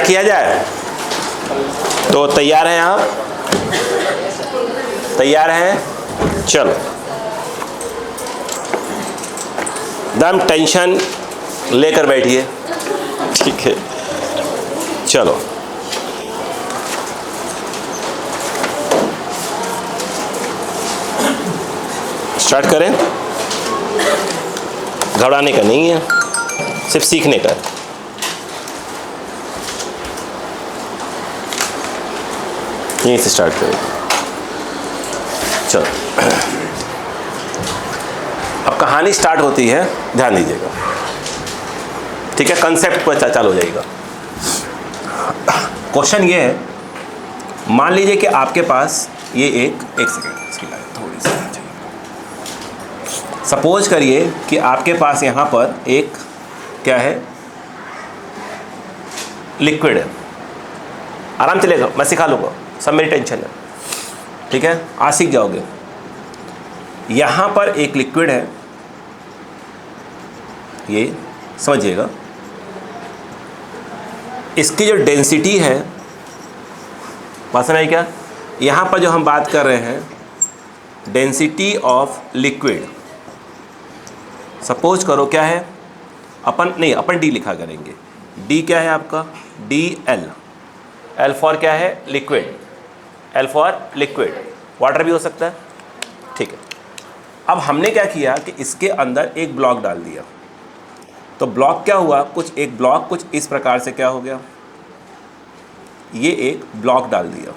Start किया जाए? तो तैयार हैं आप? तैयार हैं? चलो, दम टेंशन लेकर बैठिए, ठीक है। चलो, स्टार्ट करें। घबराने का नहीं है, सिर्फ सीखने का है। यहीं से स्टार्ट करें। चलो, अब कहानी स्टार्ट होती है, ध्यान दीजिएगा, ठीक है। कंसेप्ट पर चालू हो जाएगा। क्वेश्चन ये है, मान लीजिए कि आपके पास ये एक सेकेंड, इसकी लाइट थोड़ी सी चाहिए। सपोज करिए कि आपके पास यहाँ पर एक क्या है, लिक्विड है। आराम चलेगा, मैं सिखा लूँगा, सब मेरी टेंशन है, ठीक है। आज सीख जाओगे। यहाँ पर एक लिक्विड है, ये समझिएगा। इसकी जो डेंसिटी है, बात समझ आई क्या? यहाँ पर जो हम बात कर रहे हैं डेंसिटी ऑफ लिक्विड, सपोज करो क्या है, अपन डी लिखा करेंगे। डी क्या है आपका? D L. एल फॉर क्या है? Liquid. L for liquid, water भी हो सकता है, ठीक है। अब हमने क्या किया कि इसके अंदर एक ब्लॉक डाल दिया। तो ब्लॉक क्या हुआ, एक ब्लॉक कुछ इस प्रकार से क्या हो गया, ये एक ब्लॉक डाल दिया,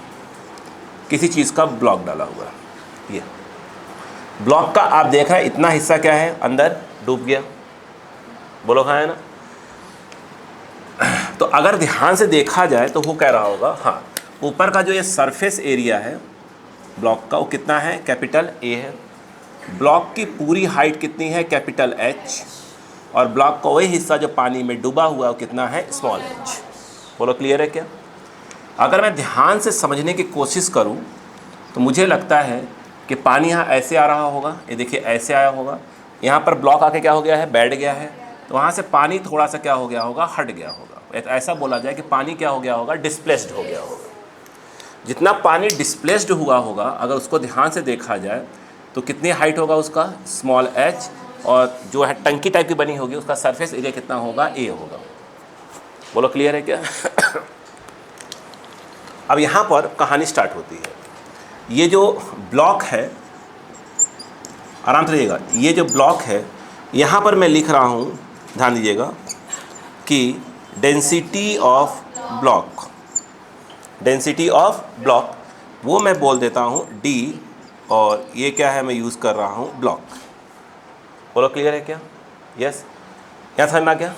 किसी चीज़ का ब्लॉक डाला हुआ है। ये ब्लॉक का आप देख रहे हैं इतना हिस्सा क्या है, अंदर डूब गया। बोलो हाँ है ना? तो अगर ध्यान से देखा जाए तो वो कह रहा होगा, हाँ, ऊपर का जो ये सरफेस एरिया है ब्लॉक का, वो कितना है? कैपिटल ए है। ब्लॉक की पूरी हाइट कितनी है? Capital H. और ब्लॉक का वही हिस्सा जो पानी में डूबा हुआ है वो कितना है? Small H. बोलो क्लियर है क्या? अगर मैं ध्यान से समझने की कोशिश करूं तो मुझे लगता है कि पानी यहाँ ऐसे आ रहा होगा, ये देखिए ऐसे आया होगा, यहाँ पर ब्लॉक आके क्या हो गया है? बैठ गया है। तो वहाँ से पानी थोड़ा सा क्या हो गया होगा? हट गया होगा। ऐसा बोला जाए कि पानी क्या हो गया होगा? डिस्प्लेस्ड हो गया होगा। जितना पानी डिस्प्लेस्ड हुआ होगा, अगर उसको ध्यान से देखा जाए तो कितनी हाइट होगा उसका? Small H. और जो है टंकी टाइप की बनी होगी, उसका सरफेस एरिया कितना होगा? ए होगा। बोलो क्लियर है क्या? अब यहाँ पर कहानी स्टार्ट होती है। ये जो ब्लॉक है, आराम से रहिएगा, ये जो ब्लॉक है यहाँ पर मैं लिख रहा हूँ, ध्यान दीजिएगा, कि density of block, density of block वो मैं बोल देता हूँ डी, और ये क्या है? मैं यूज़ कर रहा हूँ ब्लॉक। बोलो क्लियर है क्या? यस, यहाँ समझ में आ गया?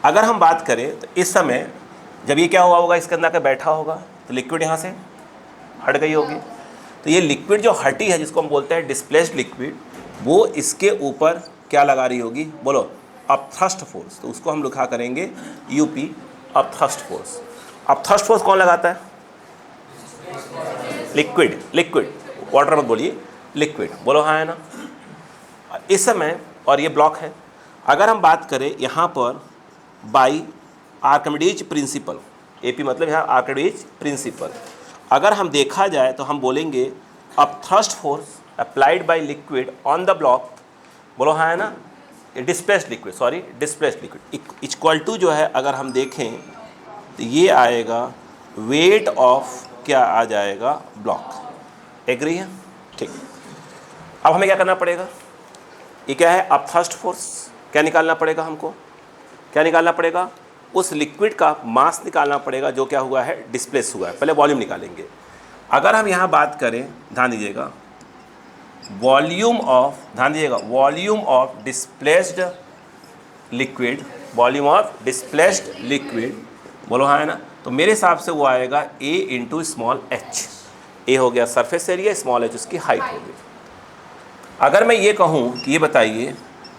अगर हम बात करें तो इस समय जब ये क्या हुआ होगा, इसके अंदर का बैठा होगा, तो लिक्विड यहाँ से हट गई होगी। तो ये लिक्विड जो हटी है, जिसको हम बोलते हैं डिस्प्लेस्ड लिक्विड, वो इसके ऊपर क्या लगा रही होगी? बोलो, अपथ्रस्ट फोर्स। तो उसको हम लिखा करेंगे UP, upthrust force. Upthrust force कौन लगाता है? लिक्विड। लिक्विड, वाटर मत बोलिए, लिक्विड। बोलो हाँ है ना? इस समय, और ये ब्लॉक है, अगर हम बात करें यहाँ पर बाई आर्किमिडीज प्रिंसिपल, एपी मतलब यहाँ आर्किमिडीज प्रिंसिपल, अगर हम देखा जाए तो हम बोलेंगे upthrust force applied by liquid on the block. बोलो हाँ है ना? Displaced liquid, sorry, displaced liquid equal to जो है, अगर हम देखें तो ये आएगा वेट ऑफ क्या आ जाएगा? ब्लॉक। एग्री है? ठीक। अब हमें क्या करना पड़ेगा? ये क्या है? Upthrust force. क्या निकालना पड़ेगा हमको? क्या निकालना पड़ेगा? उस लिक्विड का मास निकालना पड़ेगा जो क्या हुआ है? डिस्प्लेस हुआ है। पहले वॉल्यूम निकालेंगे। अगर हम यहाँ बात करें, ध्यान दीजिएगा, वॉल्यूम ऑफ, ध्यान दीजिएगा, volume of displaced liquid, volume of displaced liquid, बोलो हाँ है ना? तो मेरे हिसाब से वो आएगा ए इंटू स्मॉल एच। ए हो गया सरफेस एरिया, स्मॉल एच उसकी हाइट होगी। अगर मैं ये कहूँ कि ये बताइए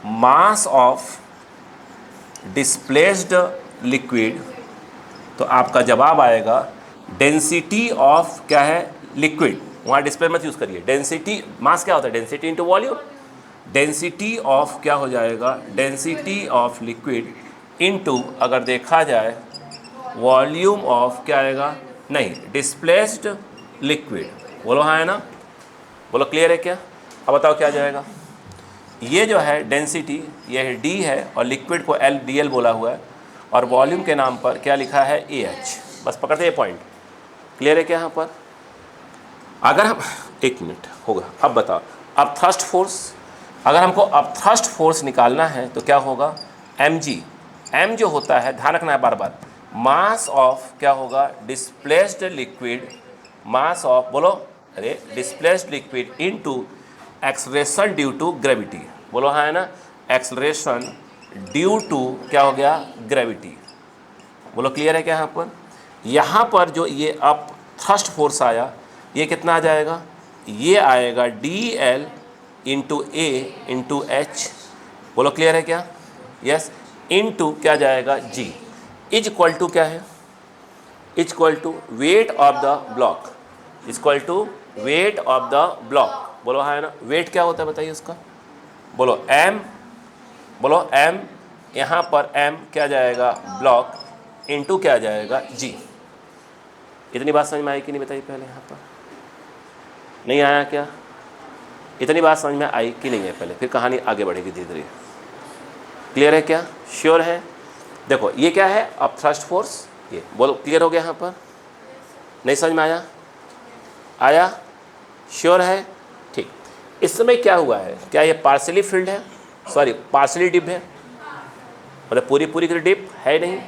मास ऑफ डिस्प्लेस्ड लिक्विड, तो आपका जवाब आएगा डेंसिटी ऑफ क्या है? लिक्विड। वहाँ डिस्प्ले मत यूज़ करिए। डेंसिटी, मास क्या होता है? Density into volume. Density of क्या हो जाएगा? डेंसिटी ऑफ लिक्विड इंटू, अगर देखा जाए वॉल्यूम ऑफ क्या आएगा, नहीं, डिस्प्लेस्ड लिक्विड। बोलो हाँ है ना, बोलो क्लियर है क्या। अब बताओ क्या जाएगा, ये जो है डेंसिटी ये है डी है और लिक्विड को एल डी एल बोला हुआ है और वॉल्यूम के नाम पर क्या लिखा है ए एच। बस पकड़ते ये पॉइंट, क्लियर है क्या यहाँ पर। अगर हम एक मिनट होगा, अब बताओ अब थ्रस्ट फोर्स, अगर हमको अब थ्रस्ट फोर्स निकालना है तो क्या होगा, एम जी, एम जो होता है ध्यान रखना है बार बार, मास ऑफ क्या होगा, डिस्प्लेस्ड लिक्विड, मास ऑफ बोलो अरे displaced liquid into acceleration due to gravity. बोलो हाँ है ना, एक्सलेरेशन ड्यू टू क्या हो गया, ग्रेविटी। बोलो क्लियर है क्या यहाँ पर जो ये अब थ्रस्ट फोर्स आया ये कितना आ जाएगा, ये आएगा डी एल इंटू ए इंटू एच। बोलो क्लियर है क्या, यस, इंटू क्या जाएगा जी, इज इक्वल टू क्या है, is equal to weight of the block, is equal to weight of the block. बोलो हाँ है ना, वेट क्या होता है बताइए उसका, बोलो एम, बोलो एम, यहाँ पर एम क्या जाएगा ब्लॉक इंटू क्या जाएगा जी। इतनी बात समझ में आई कि नहीं बताइए पहले, यहाँ पर नहीं आया क्या, इतनी बात समझ में आई कि नहीं है पहले, फिर कहानी आगे बढ़ेगी धीरे धीरे। क्लियर है क्या, श्योर है। देखो ये क्या है अब थ्रस्ट फोर्स, ये बोलो क्लियर हो गया यहाँ पर, नहीं समझ में आया, आया, श्योर है, ठीक। इस समय क्या हुआ है, क्या ये पार्शली फिल्ड है, सॉरी पार्शली डिप है, मतलब पूरी पूरी की डिप है नहीं।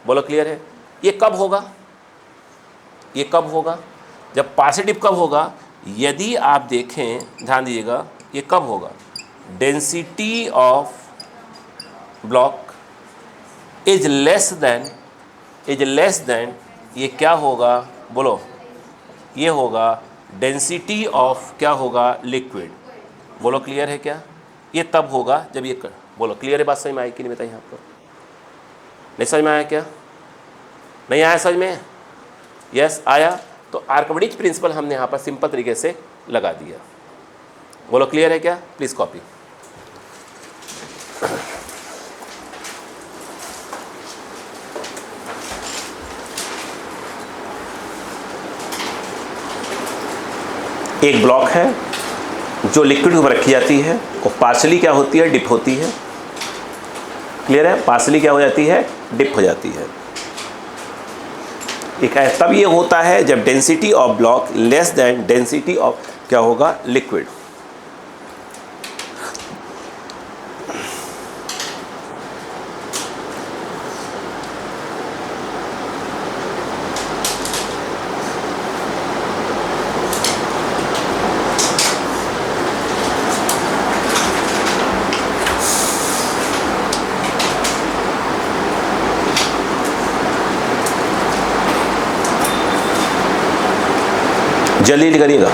बोलो क्लियर है, ये कब होगा, ये कब होगा, जब पार्शली डिप कब होगा, यदि आप देखें ध्यान दीजिएगा, ये कब होगा, density of block is less than ये क्या होगा, बोलो ये होगा डेंसिटी ऑफ क्या होगा, लिक्विड। बोलो क्लियर है क्या, ये तब होगा जब ये बोलो क्लियर है, बात समझ में आई कि नहीं बताइए यहाँ पर, नहीं समझ में आया क्या, नहीं आया समझ में, यस आया। तो आर्किमिडीज प्रिंसिपल हमने यहाँ पर सिंपल तरीके से लगा दिया। बोलो क्लियर है क्या, प्लीज़ कॉपी। एक ब्लॉक है जो लिक्विड के ऊपर रखी जाती है और पार्शली क्या होती है, डिप होती है। क्लियर है, पार्शली क्या हो जाती है, डिप हो जाती है। एक तब ये होता है जब density of block less than density of क्या होगा, लिक्विड। जल्दी करिएगा।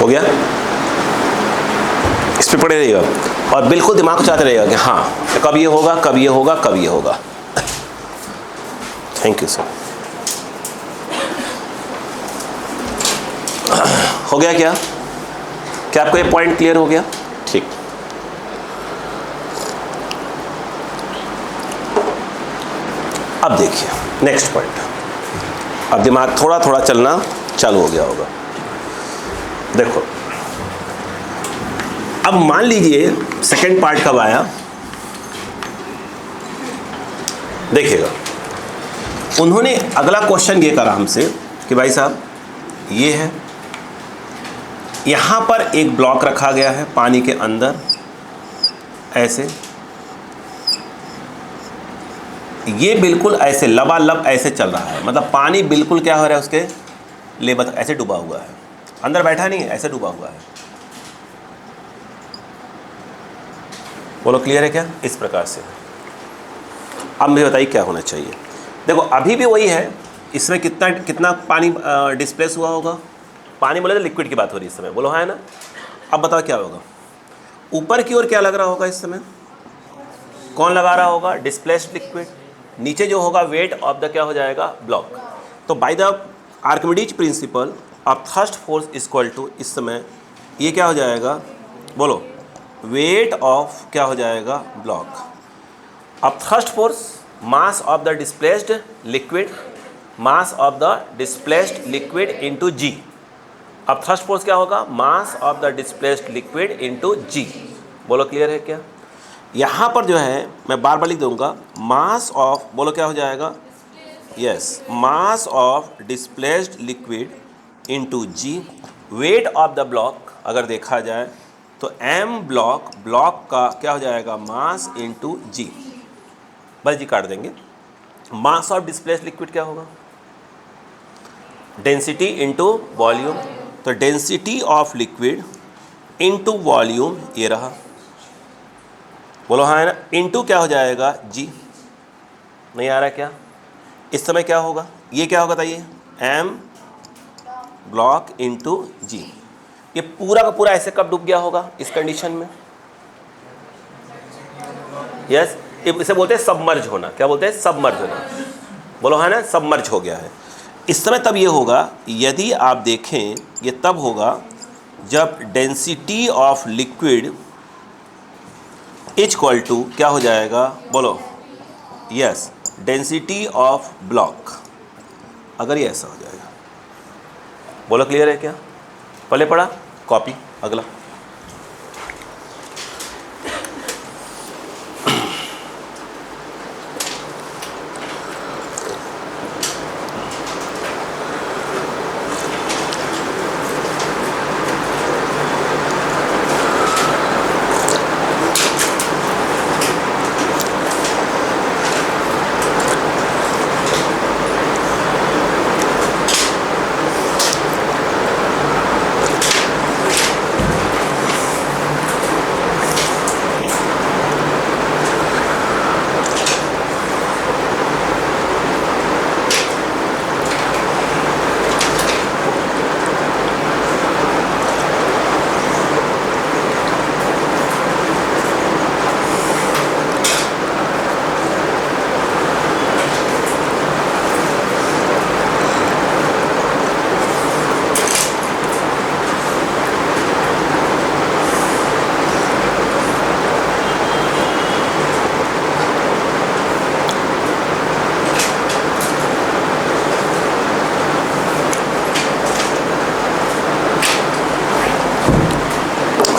हो गया, इस पर पड़े रहिएगा और बिल्कुल दिमाग को चाहते रहेगा कि हाँ कब ये होगा, कब ये होगा, कब ये होगा। Thank you sir. हो गया क्या? क्या आपको ये पॉइंट क्लियर हो गया? ठीक। अब देखिए नेक्स्ट पॉइंट। अब दिमाग थोड़ा थोड़ा चलना चालू हो गया होगा। देखो अब मान लीजिए सेकंड पार्ट कब आया, देखिएगा। उन्होंने अगला क्वेश्चन ये करा हमसे कि भाई साहब ये है, यहां पर एक ब्लॉक रखा गया है पानी के अंदर ऐसे, ये बिल्कुल ऐसे लबालब ऐसे चल रहा है, मतलब पानी बिल्कुल क्या हो रहा है उसके लेवल ऐसे डूबा हुआ है, अंदर बैठा नहीं है, ऐसे डूबा हुआ है। बोलो क्लियर है क्या? इस प्रकार से। अब मुझे बताइए क्या होना चाहिए। देखो अभी भी वही है, इसमें कितना कितना पानी डिस्प्लेस हुआ होगा? पानी बोले तो लिक्विड की बात हो रही है इस समय, बोलो हाँ है ना। अब बताओ क्या होगा, ऊपर की ओर क्या लग रहा होगा इस समय? कौन लगा रहा होगा? Displaced liquid. नीचे जो होगा वेट ऑफ द क्या हो जाएगा? ब्लॉक। तो by the Archimedes principle of thrust force equal to, इस समय ये क्या हो जाएगा? बोलो वेट ऑफ क्या हो जाएगा? ब्लॉक। अब thrust force mass of the displaced liquid, mass of the displaced liquid into g. अब थ्रस्ट फोर्स क्या होगा? Mass of the displaced liquid into g. बोलो क्लियर है क्या? यहाँ पर जो है मैं बार बार लिख दूंगा, मास ऑफ, बोलो क्या हो जाएगा? Yes, mass of displaced liquid into g. Weight of the block अगर देखा जाए तो एम ब्लॉक, ब्लॉक का क्या हो जाएगा? मास इनटू जी। बस जी काट देंगे। मास ऑफ डिस्प्लेस्ड लिक्विड क्या होगा? Density into volume. तो density of liquid into volume ये रहा, बोलो हाँ है ना, इनटू क्या हो जाएगा? जी। नहीं आ रहा क्या? इस समय क्या होगा? ये क्या होगा बताइए? एम ब्लॉक इनटू जी। ये पूरा का पूरा ऐसे कब डूब गया होगा इस कंडीशन में? यस, इसे बोलते हैं सबमर्ज होना। क्या बोलते हैं? सबमर्ज होना। बोलो है ना, सबमर्ज हो गया है। इस समय तब ये होगा, यदि आप देखें ये तब होगा जब density of liquid equal to क्या हो जाएगा? बोलो यस, डेंसिटी ऑफ ब्लॉक। अगर ये ऐसा हो जाएगा, बोलो क्लियर है क्या? पहले पढ़ा कॉपी, अगला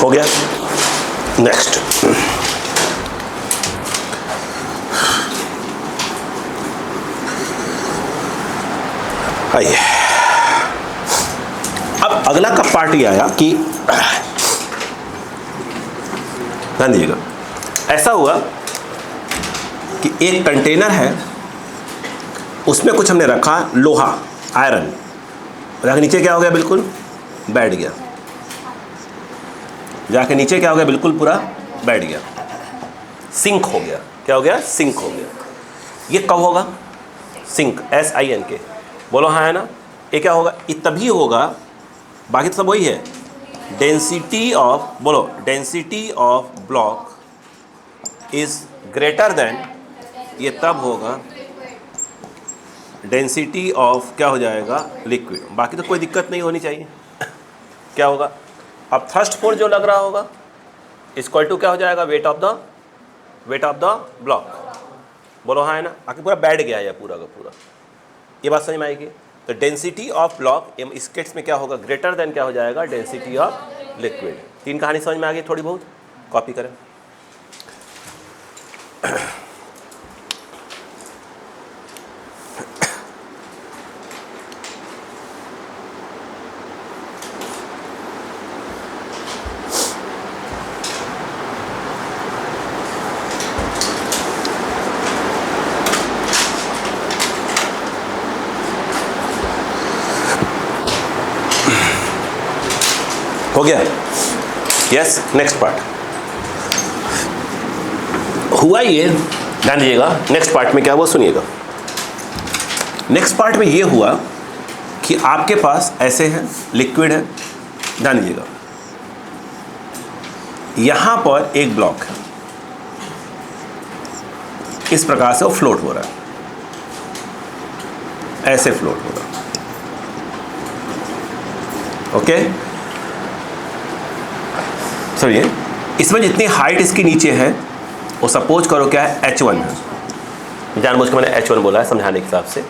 हो गया। नेक्स्ट आइए, अब अगला का पार्ट ये आया कि ध्यान दीजिएगा, ऐसा हुआ कि एक कंटेनर है, उसमें कुछ हमने रखा लोहा, आयरन, जाके नीचे क्या हो गया? बिल्कुल बैठ गया। जाके नीचे क्या हो गया? बिल्कुल पूरा बैठ गया, सिंक हो गया। क्या हो गया? सिंक हो गया। ये कब होगा? Sink, SINK। बोलो हाँ है ना। ये क्या होगा? ये तभी होगा, बाकी तो सब वही है। डेंसिटी ऑफ, बोलो density of block is greater than, ये तब होगा डेंसिटी ऑफ क्या हो जाएगा लिक्विड, बाकी तो कोई दिक्कत नहीं होनी चाहिए। क्या होगा अब थ्रस्ट फोर्स जो लग रहा होगा इक्वल टू क्या हो जाएगा वेट ऑफ द ब्लॉक। बोलो हाँ है ना, आके पूरा बैठ गया है पूरा का पूरा, ये बात समझ में आएगी। तो डेंसिटी ऑफ ब्लॉक इस केस में क्या होगा ग्रेटर देन क्या हो जाएगा डेंसिटी ऑफ लिक्विड। तीन कहानी समझ में आ गई थोड़ी बहुत, कॉपी करें। हो गया? यस, नेक्स्ट पार्ट हुआ ये, ध्यान दीजिएगा। नेक्स्ट पार्ट में क्या हुआ सुनिएगा। नेक्स्ट पार्ट में ये हुआ कि आपके पास ऐसे है लिक्विड है, ध्यान दीजिएगा, यहां पर एक ब्लॉक है, इस प्रकार से वो फ्लोट हो रहा है, ऐसे फ्लोट हो रहा है। ओके, सुनिए, इसमें जितनी हाइट इसकी नीचे है वो सपोज करो क्या है h1 है, जानबूझ के मैंने h1 बोला है समझाने के हिसाब से।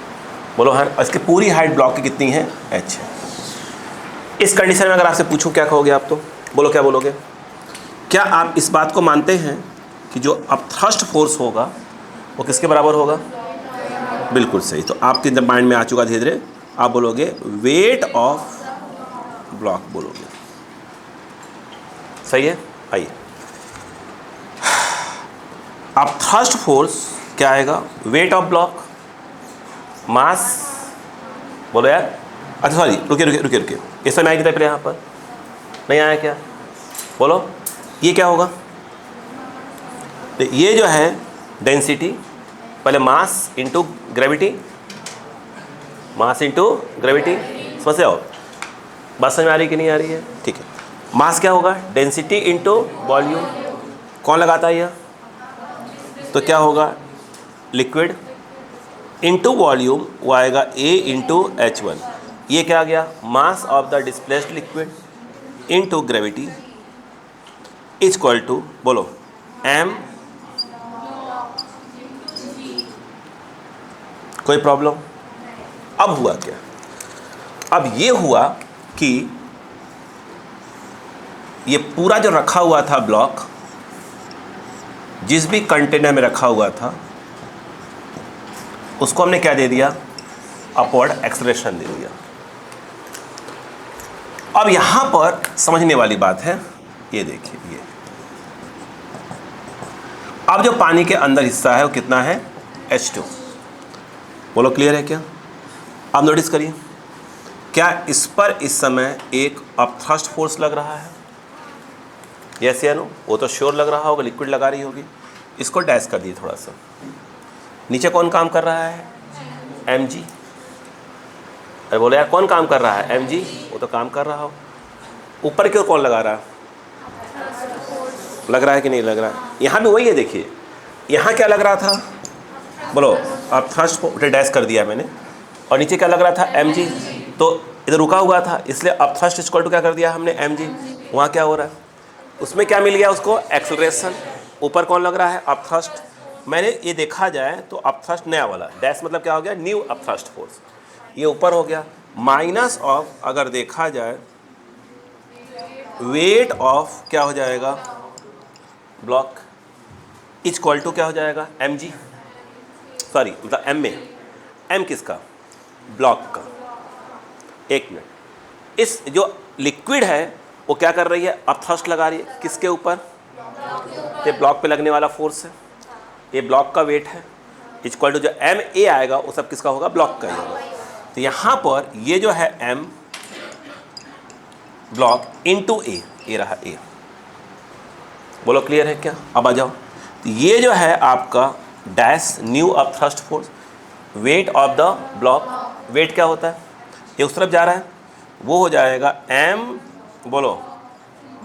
बोलो हाँ, इसकी पूरी हाइट ब्लॉक की कितनी है h। इस कंडीशन में अगर आपसे पूछूं क्या कहोगे आप, तो बोलो क्या बोलोगे? क्या आप इस बात को मानते हैं कि जो अब थ्रस्ट फोर्स होगा वो किसके बराबर होगा? बिल्कुल सही। तो आपके जब माइंड में आ चुका धीरे धीरे, आप बोलोगे वेट ऑफ ब्लॉक बोलोगे, सही है। आइए अब थ्रस्ट फोर्स क्या आएगा? वेट ऑफ ब्लॉक मास, बोलो यार, अच्छा सॉरी रुकिए, इस समय आएगी पहले, यहाँ पर नहीं आया क्या? बोलो ये क्या होगा? तो ये जो है डेंसिटी, पहले mass into gravity, mass into gravity, समझ रहे हो? बात समझ में आ रही कि नहीं आ रही है? ठीक है। मास क्या होगा? Density into volume. कौन लगाता है यह? तो क्या होगा? लिक्विड इंटू वॉल्यूम, वो आएगा A इंटू H1। ये क्या आ गया? Mass of the displaced liquid into gravity is equal to, बोलो M। कोई प्रॉब्लम? अब हुआ क्या? अब ये हुआ कि ये पूरा जो रखा हुआ था ब्लॉक, जिस भी कंटेनर में रखा हुआ था उसको हमने क्या दे दिया? अपवर्ड एक्सेलरेशन दे दिया। अब यहां पर समझने वाली बात है, ये देखिए, ये अब जो पानी के अंदर हिस्सा है वो कितना है? H2। बोलो क्लियर है क्या? अब नोटिस करिए, क्या इस पर इस समय एक अपथ्रस्ट फोर्स लग रहा है? यस या नो? वो तो श्योर लग रहा होगा, लिक्विड लगा रही होगी। इसको डैश कर दिए थोड़ा सा। नीचे कौन काम कर रहा है? mg। अरे बोले यार कौन काम कर रहा है? mg, वो तो काम कर रहा हो। ऊपर क्यों कौन लगा रहा है? लग रहा है कि नहीं लग रहा है? यहाँ भी वही है, देखिए यहाँ क्या लग रहा था? बोलो, अब थ्रस्ट को डैश कर दिया मैंने, और नीचे क्या लग रहा था? mg। तो इधर रुका हुआ था, इसलिए अब थ्रस्ट इक्वल टू क्या कर दिया हमने? mg। वहाँ क्या हो रहा है? उसमें क्या मिल गया उसको? एक्सेलरेशन। ऊपर कौन लग रहा है? Up thrust. मैंने ये देखा जाए तो अप थ्रस्ट नया वाला, डैश मतलब क्या हो गया? New up thrust force. ये ऊपर हो गया, माइनस ऑफ, अगर देखा जाए वेट ऑफ क्या हो जाएगा? ब्लॉक इज इक्वल टू क्या हो जाएगा? mg, सॉरी मतलब m में, m किसका? ब्लॉक का। एक मिनट, इस जो लिक्विड है वो क्या कर रही है? अब थ्रस्ट लगा रही है किसके ऊपर? ये ब्लॉक पे लगने वाला फोर्स है, ये ब्लॉक का वेट है, इक्वल टू जो ma आएगा वो सब किसका होगा? ब्लॉक का ही होगा। तो यहाँ पर ये जो है m ब्लॉक इंटू a, ये रहा a। बोलो क्लियर है क्या? अब आ जाओ, तो ये जो है आपका dash new up thrust force, weight of the block, weight क्या होता है? ये उस तरफ जा रहा है, वो हो जाएगा m, बोलो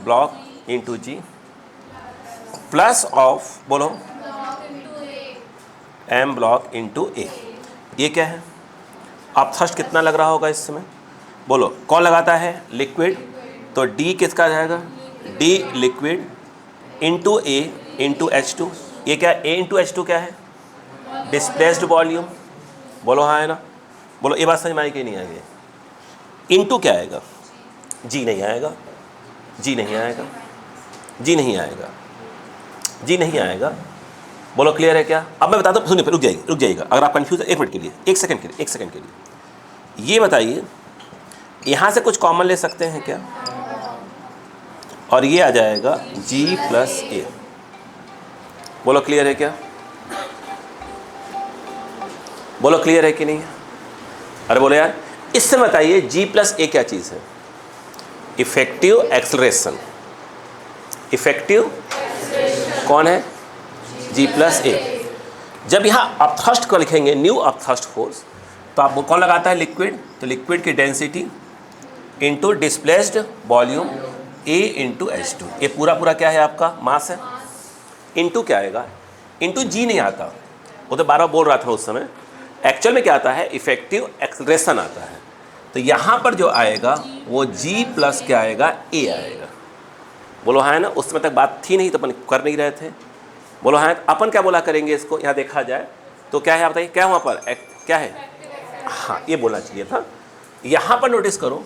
block into g, plus of, बोलो m ब्लॉक इंटू a। ये क्या है? अपथर्स्ट कितना लग रहा होगा इस समय, बोलो कौन लगाता है, लिक्विड, तो डी किसका जाएगा, डी लिक्विड इंटू ए इंटू H2, ये क्या ए इंटू H2 क्या है, डिस्प्लेस्ड वॉल्यूम, बोलो हाँ है ना, बोलो ये बात समझ में आई कि नहीं आई, इंटू क्या आएगा, जी नहीं आएगा, जी नहीं आएगा, जी नहीं आएगा, जी नहीं आएगा, बोलो क्लियर है क्या। अब मैं बताता हूँ, सुनिए रुक जाइएगा अगर आप कंफ्यूज है, एक मिनट के लिए, एक सेकंड के लिए ये बताइए, यहाँ से कुछ कॉमन ले सकते हैं क्या, और ये आ जाएगा G प्लस ए, बोलो क्लियर है क्या, बोलो क्लियर है कि नहीं, अरे बोलो यार, इससे बताइए G प्लस ए क्या चीज़ है, इफेक्टिव एक्सेलरेशन, इफेक्टिव कौन है, G प्लस ए। जब यहाँ अपथर्स्ट को लिखेंगे, न्यू अपथर्स्ट फोर्स, तो आप कौन लगाता है, लिक्विड, तो लिक्विड की density into displaced volume A into H2, ये पूरा क्या है आपका मास है, इंटू क्या आएगा, इंटू जी नहीं आता, वो तो 12 बोल रहा था उस समय, एक्चुअल में क्या आता है, इफेक्टिव एक्सेलरेशन आता है, तो यहाँ पर जो आएगा वो G प्लस क्या आएगा, ए आएगा, बोलो हाँ है ना, उस समय तक बात थी नहीं तो अपन कर नहीं रहे थे, बोलो हाँ, अपन क्या बोला करेंगे इसको, यहाँ देखा जाए तो क्या है, आप बताइए क्या वहाँ पर क्या है, हाँ ये बोलना चाहिए था, यहाँ पर नोटिस करो,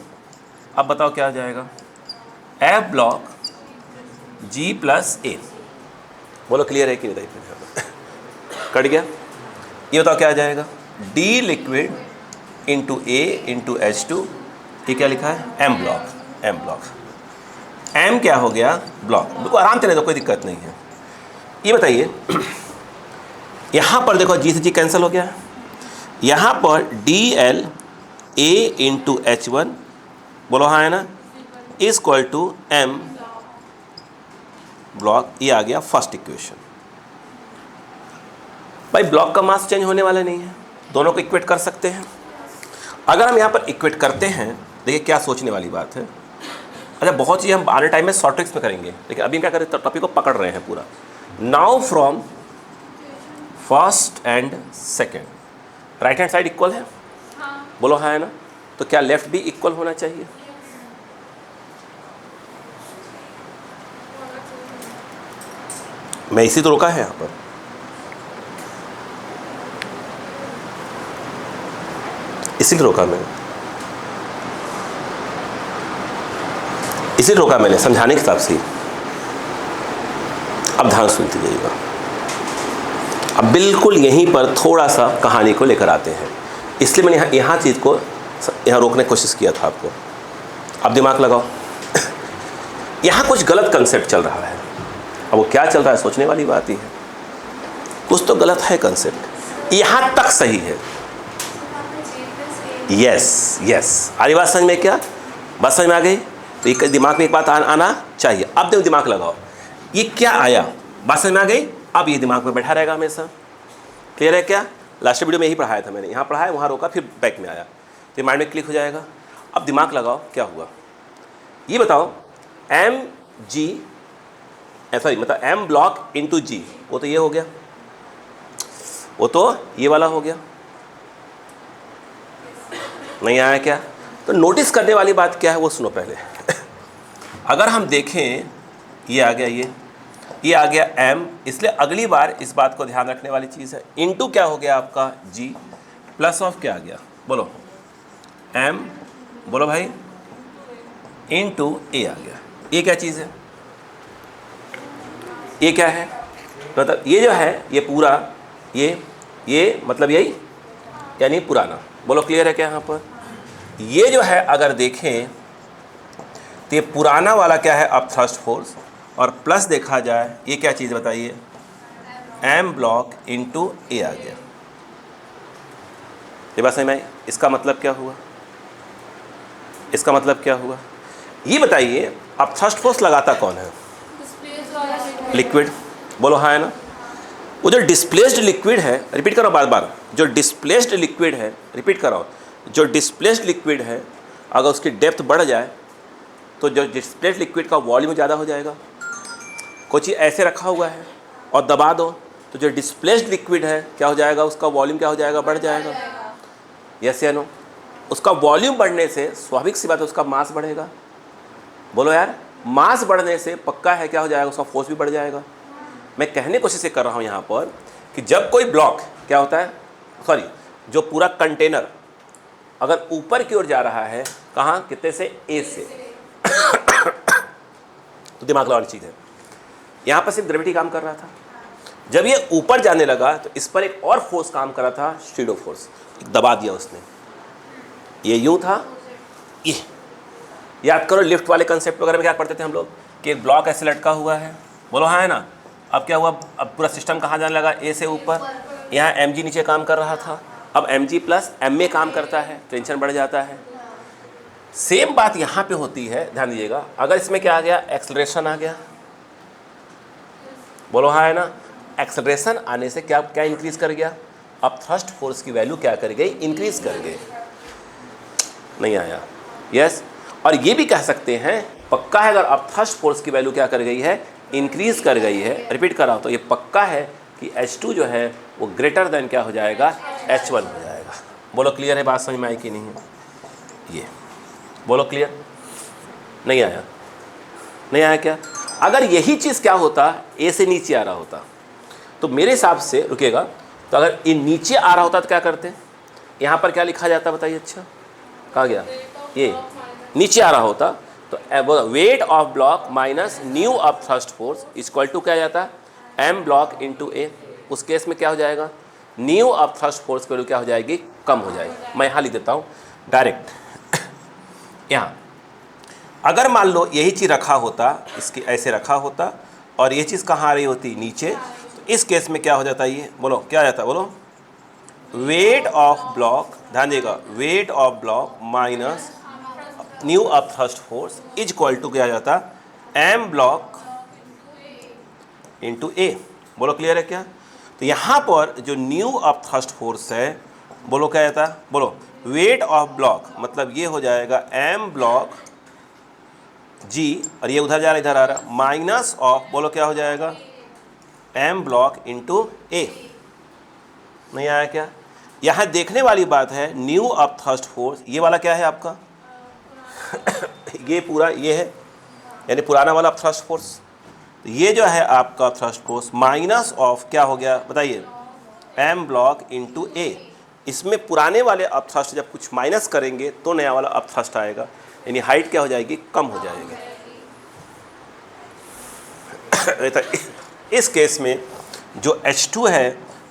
अब बताओ क्या आ जाएगा, F ब्लॉक G प्लस ए, बोलो क्लियर है कि नहीं, बताइए कट गया, ये बताओ क्या आ जाएगा, D लिक्विड इंटू ए इंटू H2, ये क्या लिखा है, M block, M block, M क्या हो गया, ब्लॉक, बिल्कुल आराम से रहे तो कोई दिक्कत नहीं है। ये बताइए यहाँ पर देखो G से G कैंसिल हो गया, यहाँ पर DL A इंटू H1, बोलो हाँ है ना, is equal to M block, ये आ गया फर्स्ट इक्वेशन। भाई ब्लॉक का मास चेंज होने वाला नहीं है, दोनों को इक्वेट कर सकते हैं। अगर हम यहाँ पर इक्वेट करते हैं, देखिए क्या सोचने वाली बात है, अच्छा बहुत चीज़ हम आने टाइम में शॉर्ट ट्रिक्स में करेंगे, लेकिन अभी क्या करें, टॉपिक को पकड़ रहे हैं पूरा। Now from first and second, right hand side equal है, बोलो हाँ है ना, तो क्या लेफ्ट भी इक्वल होना चाहिए, मैं इसी तो रुका है यहाँ पर, इसीलिए रोका मैंने, इसीलिए रोका मैंने समझाने के हिसाब से। अब ध्यान सुनते जाइएगा, अब बिल्कुल यहीं पर थोड़ा सा कहानी को लेकर आते हैं, इसलिए मैंने यहाँ चीज़ को यहाँ रोकने की कोशिश किया था आपको। अब दिमाग लगाओ, यहाँ कुछ गलत कंसेप्ट चल रहा है, अब वो क्या चल रहा है सोचने वाली बात ही है, कुछ तो गलत है कंसेप्ट, यहाँ तक सही है, यस आ रही बात समझ में, क्या बात समझ में आ गई, तो एक दिमाग में एक बात आना चाहिए। अब देखो दिमाग लगाओ, ये क्या आया, बात समझ में आ गई, अब ये दिमाग में बैठा रहेगा हमेशा, क्लियर है क्या, लास्ट वीडियो में यही पढ़ाया था मैंने, यहाँ पढ़ाया वहाँ रोका फिर बैक में आया, तो माइंड में क्लिक हो जाएगा। अब दिमाग लगाओ क्या हुआ, ये बताओ, एम जी सॉरी मतलब एम ब्लॉक इंटू जी, वो तो ये हो गया, वो तो ये वाला हो गया, नहीं आया क्या, तो नोटिस करने वाली बात क्या है वो सुनो पहले। अगर हम देखें, ये आ गया, ये आ गया m, इसलिए अगली बार इस बात को ध्यान रखने वाली चीज़ है, इंटू क्या हो गया आपका g, प्लस ऑफ क्या आ गया, बोलो m, बोलो भाई, इंटू a आ गया, ये क्या चीज़ है, ये क्या है, मतलब ये जो है ये पूरा ये मतलब यही यानी पुराना, बोलो क्लियर है क्या, यहाँ पर ये जो है अगर देखें तो ये पुराना वाला क्या है अब थ्रस्ट फोर्स, और प्लस देखा जाए ये क्या चीज़ बताइए, एम ब्लॉक इंटू ए आ गया, ये बात समझ में आई, इसका मतलब क्या हुआ, इसका मतलब क्या हुआ, ये बताइए अब थ्रस्ट फोर्स लगाता कौन है, लिक्विड, बोलो हाँ है ना, वो जो डिस्प्लेस्ड लिक्विड है, रिपीट करो बार बार, जो डिस्प्लेस्ड लिक्विड है, रिपीट करो, जो डिस्प्लेस्ड लिक्विड है अगर उसकी डेप्थ बढ़ जाए तो जो डिस्प्लेस्ड लिक्विड का वॉल्यूम ज़्यादा हो जाएगा, कोई चीज़ ऐसे रखा हुआ है और दबा दो तो जो डिस्प्लेस्ड लिक्विड है क्या हो जाएगा, उसका वॉल्यूम क्या हो जाएगा, बढ़ जाएगा, यस या नो, उसका वॉल्यूम बढ़ने से स्वाभाविक सी बात है उसका मास बढ़ेगा। बोलो यार, मास बढ़ने से पक्का है क्या हो जाएगा, उसका फोर्स भी बढ़ जाएगा। मैं कहने की कोशिश कर रहा हूँ यहाँ पर कि जब कोई ब्लॉक क्या होता है, सॉरी, जो पूरा कंटेनर अगर ऊपर की ओर जा रहा है, कहाँ, कितने से, ए से, तो दिमाग लगाने वाली चीज़ है। यहाँ पर सिर्फ ग्रेविटी काम कर रहा था, जब ये ऊपर जाने लगा तो इस पर एक और फोर्स काम कर रहा था, शैडो फोर्स, दबा दिया उसने। ये यूं था, ये याद करो लिफ्ट वाले कंसेप्ट वगैरह में क्या पढ़ते थे हम लोग कि एक ब्लॉक ऐसे लटका हुआ है, बोलो हाँ है ना। अब क्या हुआ, अब पूरा सिस्टम कहाँ जाने लगा, ए से ऊपर। यहाँ mg नीचे काम कर रहा था, अब mg प्लस m में काम करता है, टेंशन बढ़ जाता है। सेम बात यहाँ पे होती है, ध्यान दीजिएगा। अगर इसमें क्या आ गया, एक्सेलरेशन आ गया, बोलो हाँ है ना। एक्सेलरेशन आने से क्या क्या इंक्रीज कर गया, अब थ्रस्ट फोर्स की वैल्यू क्या कर गई, इंक्रीज कर गई। नहीं आया, यस। और ये भी कह सकते हैं पक्का है, अगर अब थ्रस्ट फोर्स की वैल्यू क्या कर गई है, इंक्रीज कर गई है। रिपीट कर रहा हूँ, तो ये पक्का है कि H2 जो है वो ग्रेटर देन क्या हो जाएगा, H1 हो जाएगा। बोलो क्लियर है, बात समझ में आई कि नहीं है, ये बोलो क्लियर। नहीं आया, नहीं आया क्या। अगर यही चीज़ क्या होता, ए से नीचे आ रहा होता, तो मेरे हिसाब से रुकेगा, तो अगर ये नीचे आ रहा होता तो क्या करते, यहाँ पर क्या लिखा जाता बताइए। अच्छा कहाँ गया, ये नीचे आ रहा होता तो weight of block minus new of thrust force equal to क्या जाता, एम ब्लॉक इंटू ए। उस केस में क्या हो जाएगा, न्यू ऑफ थ्रस्ट फोर्स की वैल्यू क्या हो जाएगी, कम हो जाएगी। मैं यहाँ लिख देता हूँ डायरेक्ट यहाँ। अगर मान लो यही चीज़ रखा होता, इसके ऐसे रखा होता और ये चीज़ कहाँ आ रही होती, नीचे, तो इस केस में क्या हो जाता, ये बोलो क्या जाता, बोलो वेट ऑफ ब्लॉक, ध्यान देगा, weight of block minus new of thrust force is equal to क्या जाता, एम ब्लॉक इंटू ए। बोलो क्लियर है क्या। तो यहाँ पर जो न्यू ऑफ थ्रस्ट फोर्स है, बोलो क्या जाता, बोलो वेट ऑफ ब्लॉक, मतलब ये हो जाएगा एम ब्लॉक जी, और ये उधर जा रहा इधर आ रहा, माइनस ऑफ, बोलो क्या हो जाएगा, एम ब्लॉक इंटू ए। नहीं आया क्या। यहाँ देखने वाली बात है, न्यू ऑफ थ्रस्ट फोर्स, ये वाला क्या है आपका ये पूरा ये है, यानी पुराना वाला थ्रस्ट फोर्स। तो ये जो है आपका थ्रस्ट फोर्स माइनस ऑफ क्या हो गया बताइए, एम ब्लॉक इंटू ए। इसमें पुराने वाले अप थ्रस्ट जब कुछ माइनस करेंगे तो नया वाला अप थ्रस्ट आएगा, यानी हाइट क्या हो जाएगी, कम हो जाएगी। इस केस में जो H2 है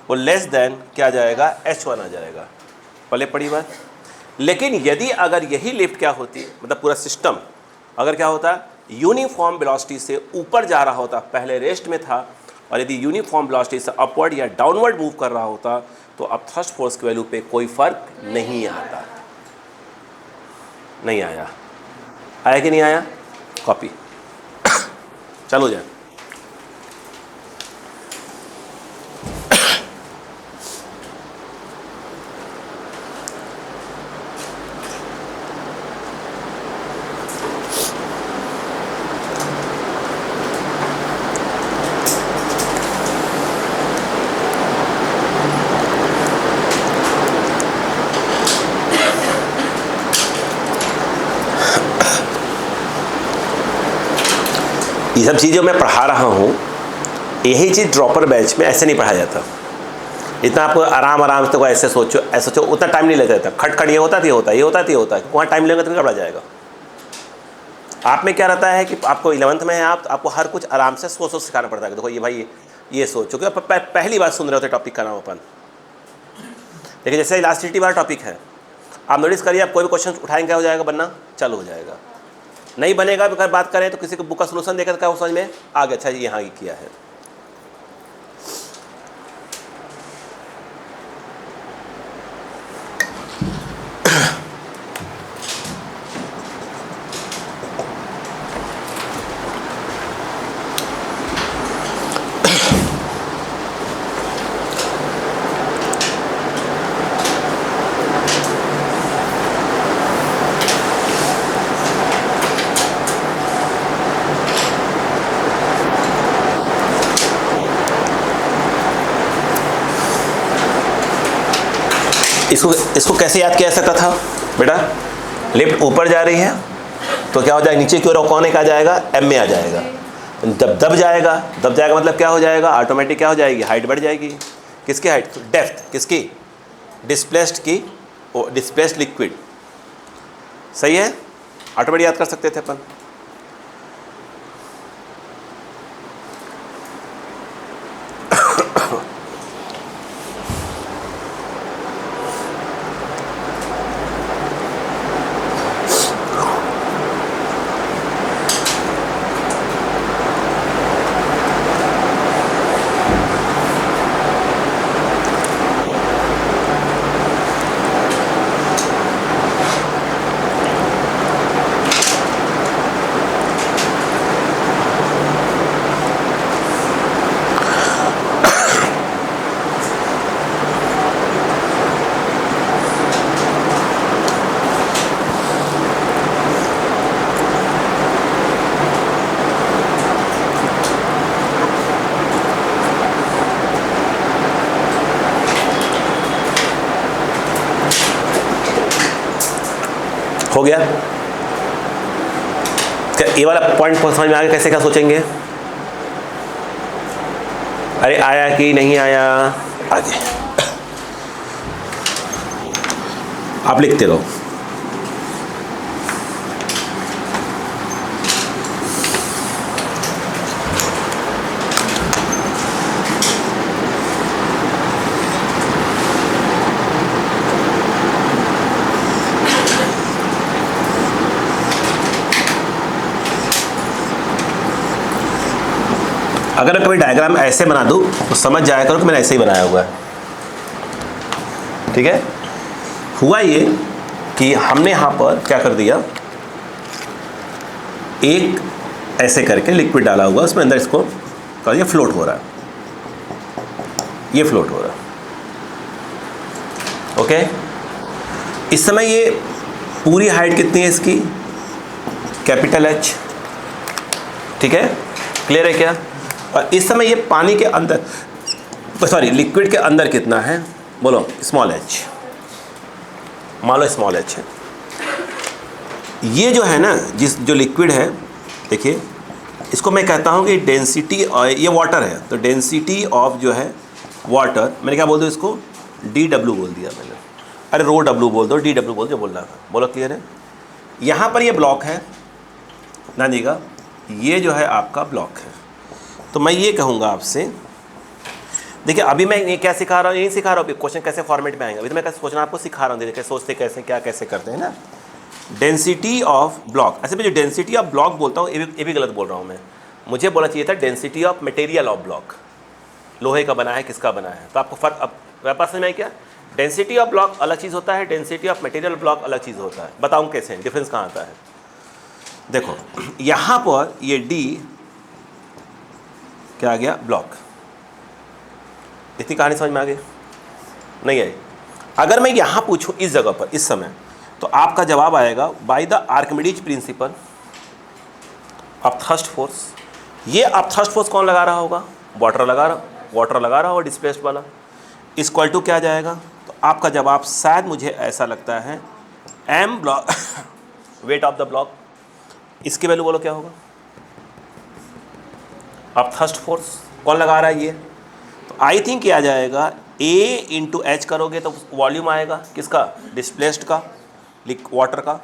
वो लेस देन क्या आ जाएगा, H1 आ जाएगा। पहले पड़ी बात। लेकिन यदि अगर यही लिफ्ट क्या होती, मतलब पूरा सिस्टम अगर क्या होता, यूनिफॉर्म वेलोसिटी से ऊपर जा रहा होता, पहले रेस्ट में था, और यदि यूनिफॉर्म वेलोसिटी से अपवर्ड या डाउनवर्ड मूव कर रहा होता, तो अब थ्रस्ट फोर्स की वैल्यू पे कोई फर्क नहीं आता। नहीं आया, आया कि नहीं आया, कॉपी चलो जाए। ये सब चीज़ें मैं पढ़ा रहा हूँ, यही चीज़ ड्रॉपर बैच में ऐसे नहीं पढ़ा जाता। इतना आपको आराम से तो ऐसे सोचो, ऐसे सोचो, उतना टाइम नहीं लेता था। खटखट ये होता ये होता, ये होता ये होता, वहाँ टाइम लेंगे तो घबरा जाएगा। आप में क्या रहता है कि आपको 11th में है, आपको हर कुछ आराम से सोच सिखाना पड़ता है। देखो ये भाई ये सोचो कि पहली बार सुन रहे होते टॉपिक का नाम अपन। लेकिन जैसे इलास्टिसिटी वाला टॉपिक है, आप नोटिस करिए, आप कोई भी क्वेश्चन उठाएंगे क्या हो जाएगा, बनना चालू हो जाएगा। नहीं बनेगा, अगर बात करें तो किसी को बुक का सोल्यूशन देकर क्या समझ में आ गया, अच्छा यहाँ ही किया है। इसको कैसे याद किया जा सकता था, बेटा लिफ्ट ऊपर जा रही है तो क्या हो जाएगा, नीचे की ओर कौन एक आ जाएगा, एम में आ जाएगा। जब दब जाएगा मतलब क्या हो जाएगा, ऑटोमेटिक क्या हो जाएगी, हाइट बढ़ जाएगी। किसकी हाइट, डेप्थ किसकी, डिस्प्लेस्ड की, डिस्प्लेस्ड लिक्विड। सही है, ऑटोमेटिक याद कर सकते थे अपन। हो गया क्या, ये वाला पॉइंट समझ में आ गया कैसे क्या सोचेंगे। अरे आया कि नहीं आया, आगे आप लिखते रहो। अगर कभी डायग्राम ऐसे बना दूँ तो समझ जाया करो कि मैंने ऐसे ही बनाया हुआ है। ठीक है, हुआ ये कि हमने यहाँ पर क्या कर दिया, एक ऐसे करके लिक्विड डाला हुआ, उसमें अंदर इसको कर, ये फ्लोट हो रहा है, ये फ्लोट हो रहा है। ओके, इस समय ये पूरी हाइट कितनी है इसकी, कैपिटल एच। ठीक है, क्लियर है क्या। और इस समय ये पानी के अंदर, सॉरी लिक्विड के अंदर कितना है, बोलो स्मॉल एच, मान लो स्मॉल एच है। ये जो है ना, जो लिक्विड है, देखिए इसको मैं कहता हूँ कि डेंसिटी, और ये वाटर है तो डेंसिटी ऑफ जो है वाटर, मैंने क्या बोल दूँ इसको, DW बोल दिया मैंने। अरे रो W बोल दो, DW बोल, जो बोलना था बोलो, क्लियर है। यहाँ पर ये ब्लॉक है ना, देखिएगा ये जो है आपका ब्लॉक है। तो मैं ये कहूँगा आपसे, देखिए अभी मैं ये क्या सिखा रहा हूँ, यही सिखा रहा हूँ, क्वेश्चन कैसे फॉर्मेट में आएंगे, अभी तो मैं कैसे सोचना आपको सिखा रहा हूँ, देखिए सोचते कैसे, क्या कैसे करते हैं ना। डेंसिटी ऑफ ब्लॉक, ऐसे में जो डेंसिटी ऑफ ब्लॉक बोलता हूँ ये भी गलत बोल रहा हूँ मैं, मुझे बोलना चाहिए था density of material of block. लोहे का बना है, किसका बना है, तो आपको फर्क अब व्यापार समझ में आया क्या। डेंसिटी ऑफ ब्लॉक अलग चीज़ होता है, डेंसिटी ऑफ मटेरियल ब्लॉक अलग चीज़ होता है। बताऊँ कैसे, डिफरेंस कहाँ आता है। देखो यहाँ पर ये D क्या आ गया, ब्लॉक। इतनी कहानी समझ में आ गई, नहीं आई। अगर मैं यहाँ पूछूं इस जगह पर इस समय, तो आपका जवाब आएगा bye the Archimedes principle of thrust force. ये अब थ्रस्ट फोर्स कौन लगा रहा होगा, वाटर लगा रहा होगा डिस्प्लेस्ड वाला, इक्वल टू क्या आ जाएगा। तो आपका जवाब शायद मुझे ऐसा लगता है m block wait of the block, इसकी वैल्यू बोलो क्या होगा। अब थ्रस्ट फोर्स कौन लगा रहा है ये, तो आई थिंक क्या आ जाएगा, A इंटू एच करोगे तो वॉल्यूम आएगा किसका, डिस्प्लेस्ड का, वाटर का,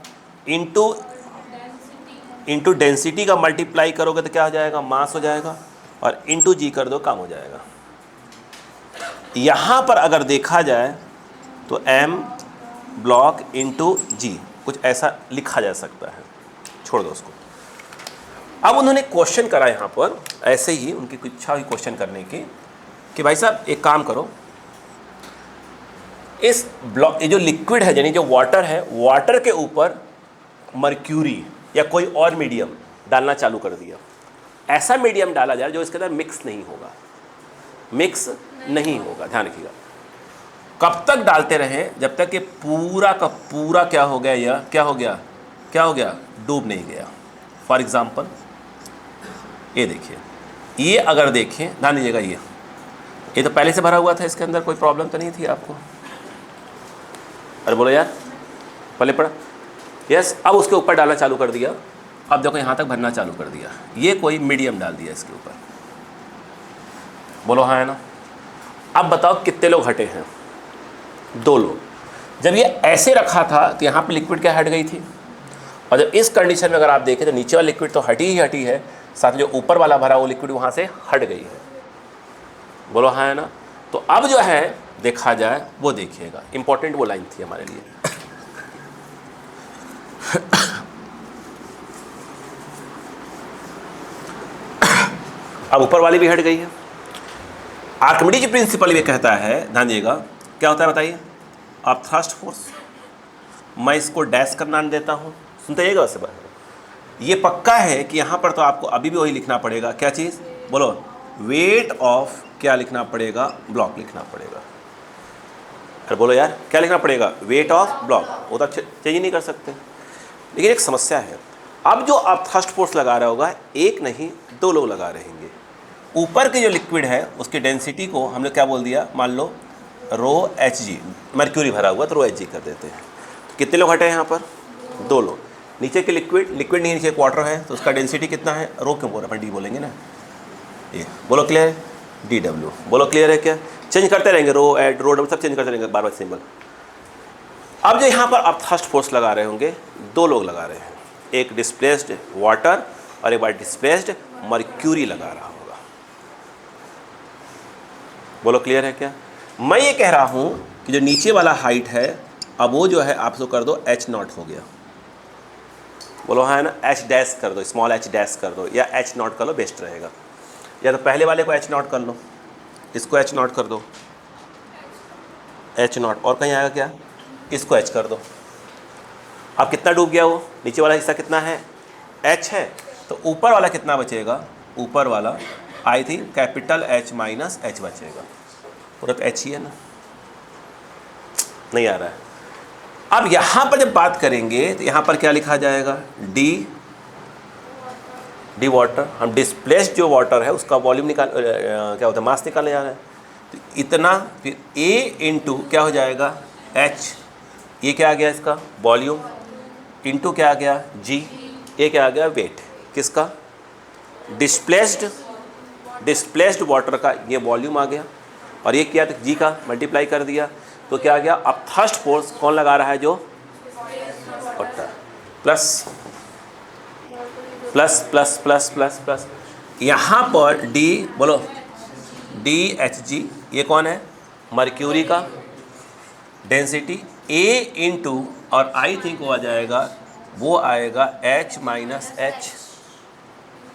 इंटू डेंसिटी का मल्टीप्लाई करोगे तो क्या हो जाएगा, मास हो जाएगा, और इंटू जी कर दो, काम हो जाएगा। यहाँ पर अगर देखा जाए तो m ब्लॉक इंटू जी, कुछ ऐसा लिखा जा सकता है, छोड़ दो उसको। अब उन्होंने क्वेश्चन करा यहाँ पर, ऐसे ही उनकी कुछ इच्छा हुई क्वेश्चन करने की कि भाई साहब एक काम करो, इस ब्लॉक, ये जो लिक्विड है यानी जो वाटर है, वाटर के ऊपर मर्क्यूरी या कोई और मीडियम डालना चालू कर दिया। ऐसा मीडियम डाला जाए जो इसके अंदर मिक्स नहीं होगा, ध्यान रखिएगा। कब तक डालते रहे, जब तक कि पूरा का पूरा क्या हो गया, या क्या हो गया, डूब नहीं गया। फॉर एग्जाम्पल ये देखिए, ये अगर देखें, ध्यान दीजिएगा, ये तो पहले से भरा हुआ था, इसके अंदर कोई प्रॉब्लम तो नहीं थी आपको। अरे बोलो यार, पहले पड़ा, यस। अब उसके ऊपर डालना चालू कर दिया, अब देखो यहाँ तक भरना चालू कर दिया, ये कोई मीडियम डाल दिया इसके ऊपर, बोलो हाँ है ना। अब बताओ कितने लोग हटे हैं, 2 लोग। जब ये ऐसे रखा था तो यहाँ पे लिक्विड क्या हट गई थी, और जब इस कंडीशन में अगर आप देखें तो नीचे वाला लिक्विड तो हटी ही हटी है, साथ में जो ऊपर वाला भरा वो लिक्विड वहाँ से हट गई है, बोलो हाँ है ना। तो अब जो है देखा जाए वो देखिएगा, इंपॉर्टेंट वो लाइन थी हमारे लिए। अब ऊपर वाली भी हट गई है। आर्किमिडीज प्रिंसिपल ये कहता है, ध्यान दीजिएगा क्या होता है बताइए, आप थ्रस्ट फोर्स, मैं इसको डैश करना देता हूँ, सुनते जाइएगा वैसे बात। ये पक्का है कि यहाँ पर तो आपको अभी भी वही लिखना पड़ेगा, क्या चीज़ बोलो, वेट ऑफ क्या लिखना पड़ेगा, ब्लॉक लिखना पड़ेगा। अरे बोलो यार क्या लिखना पड़ेगा, वेट ऑफ ब्लॉक, वो तो चेंज नहीं कर सकते। लेकिन एक समस्या है, अब जो आप थ्रस्ट फोर्स लगा रहा होगा एक नहीं 2 लोग लगा रहेंगे। ऊपर के जो लिक्विड है उसकी डेंसिटी को हमने क्या बोल दिया, मान लो ρHg, मर्क्यूरी भरा हुआ तो ρHg कर देते हैं। तो कितने लोग हटे हैं यहाँ पर, 2 लोग। नीचे के लिक्विड नहीं, नीचे वाटर है तो उसका डेंसिटी कितना है, रो क्यों बोल रहे हैं, डी बोलेंगे ना, ये बोलो क्लियर है, DW बोलो क्लियर है क्या, चेंज करते रहेंगे, रो एड रो डब्ल्यू सब चेंज करते रहेंगे बार सिंबल। अब जो यहाँ पर आप थ्रस्ट फोर्स लगा रहे होंगे, 2 लोग लगा रहे हैं, एक डिस्प्लेस्ड वाटर और एक बार डिस्प्लेस्ड मर्क्यूरी लगा रहा होगा, बोलो क्लियर है क्या। मैं ये कह रहा हूँ कि जो नीचे वाला हाइट है अब वो जो है आप इसको कर दो H0 हो गया, बोलो हाँ है ना, H डैश कर दो, स्मॉल h डैश कर दो, या H0 कर लो, बेस्ट रहेगा। या तो पहले वाले को H0 कर लो, इसको H0 कर दो, H0, और कहीं आएगा क्या, इसको H कर दो। अब कितना डूब गया वो, नीचे वाला हिस्सा कितना है, H है, तो ऊपर वाला कितना बचेगा, ऊपर वाला I think capital H minus H बचेगा, पूरा तो H ही है ना, नहीं आ रहा है। अब यहाँ पर जब बात करेंगे तो यहाँ पर क्या लिखा जाएगा, डी वाटर, हम डिस्प्लेस्ड जो वाटर है उसका वॉल्यूम निकाल क्या होता है, मास निकालने जा रहे हैं, तो इतना, फिर A इंटू क्या हो जाएगा H, ये क्या आ गया इसका वॉल्यूम, इंटू क्या आ गया G, ये क्या आ गया वेट, किसका, डिस्प्लेस्ड वाटर का ये वॉल्यूम आ गया, और ये क्या G का मल्टीप्लाई कर दिया, तो क्या आ गया, अब थ्रस्ट फोर्स कौन लगा रहा है, जो water, plus plus plus plus plus plus, यहाँ पर D बोलो DHg, ये कौन है, मर्क्यूरी का डेंसिटी, A इंटू, और आई थिंक वो आ जाएगा, वो आएगा H माइनस H,